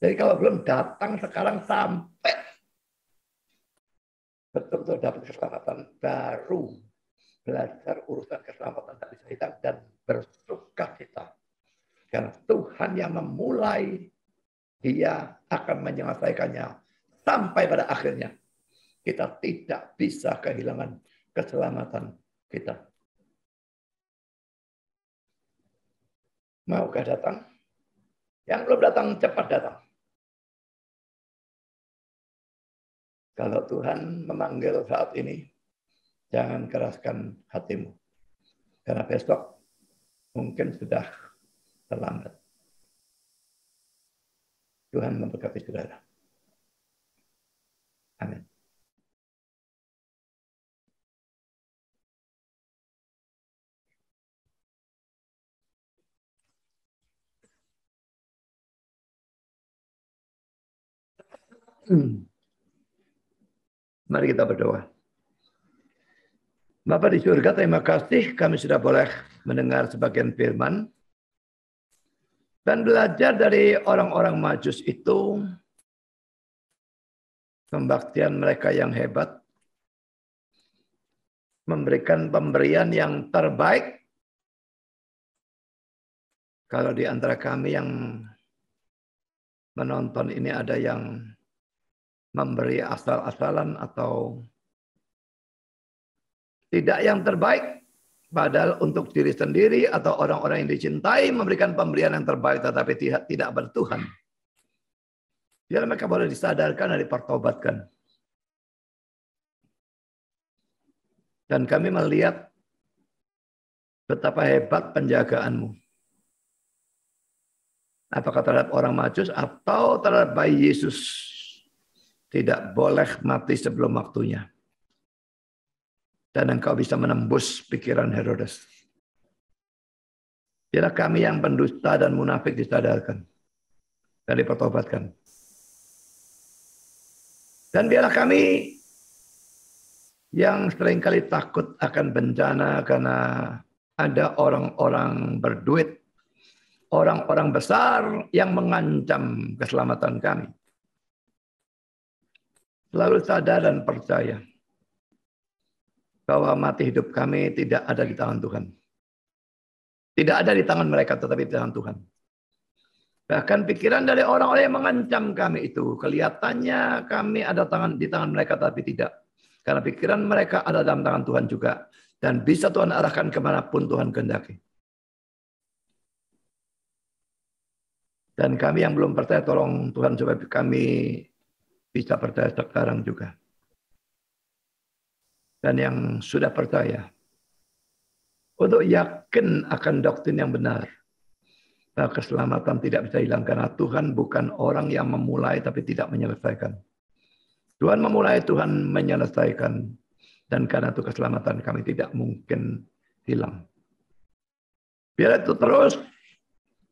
Jadi kalau belum datang sekarang sampai betul-betul dapat keselamatan, baru belajar urusan keselamatan tidak bisa hilang dan bersukacita. Karena Tuhan yang memulai, Dia akan menyelesaikannya sampai pada akhirnya. Kita tidak bisa kehilangan keselamatan kita. Maukah datang? Yang belum datang, cepat datang. Kalau Tuhan memanggil saat ini, jangan keraskan hatimu. Karena besok mungkin sudah terlambat. Tuhan memberkati saudara. Amin. Mari kita berdoa. Bapa di surga, terima kasih kami sudah boleh mendengar sebagian firman dan belajar dari orang-orang Majus itu, pembaktian mereka yang hebat, memberikan pemberian yang terbaik. Kalau di antara kami yang menonton ini ada yang memberi asal-asalan atau tidak yang terbaik, padahal untuk diri sendiri atau orang-orang yang dicintai memberikan pemberian yang terbaik tetapi tidak bertuhan. Biar mereka boleh disadarkan dan dipertobatkan. Dan kami melihat betapa hebat penjagaanmu. Apakah terhadap orang Majus atau terhadap bayi Yesus. Tidak boleh mati sebelum waktunya. Dan engkau bisa menembus pikiran Herodes. Biarlah kami yang pendusta dan munafik disadarkan. Dan dipertobatkan. Dan biarlah kami yang seringkali takut akan bencana karena ada orang-orang berduit, orang-orang besar yang mengancam keselamatan kami. Selalu sadar dan percaya bahwa mati hidup kami tidak ada di tangan Tuhan. Tidak ada di tangan mereka, tetapi di tangan Tuhan. Bahkan pikiran dari orang-orang yang mengancam kami itu, kelihatannya kami ada di tangan mereka, tapi tidak. Karena pikiran mereka ada dalam tangan Tuhan juga. Dan bisa Tuhan arahkan kemanapun Tuhan kehendaki. Dan kami yang belum percaya, tolong Tuhan supaya kami bisa percaya sekarang juga. Dan yang sudah percaya, untuk yakin akan doktrin yang benar. Bahwa keselamatan tidak bisa hilang. Karena Tuhan bukan orang yang memulai tapi tidak menyelesaikan. Tuhan memulai, Tuhan menyelesaikan. Dan karena itu keselamatan kami tidak mungkin hilang. Biar itu terus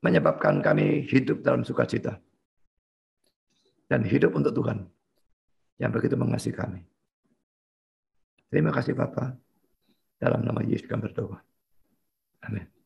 menyebabkan kami hidup dalam sukacita. Dan hidup untuk Tuhan. Yang begitu mengasihi kami. Terima kasih Bapa. Dalam nama Yesus kami berdoa. Amin.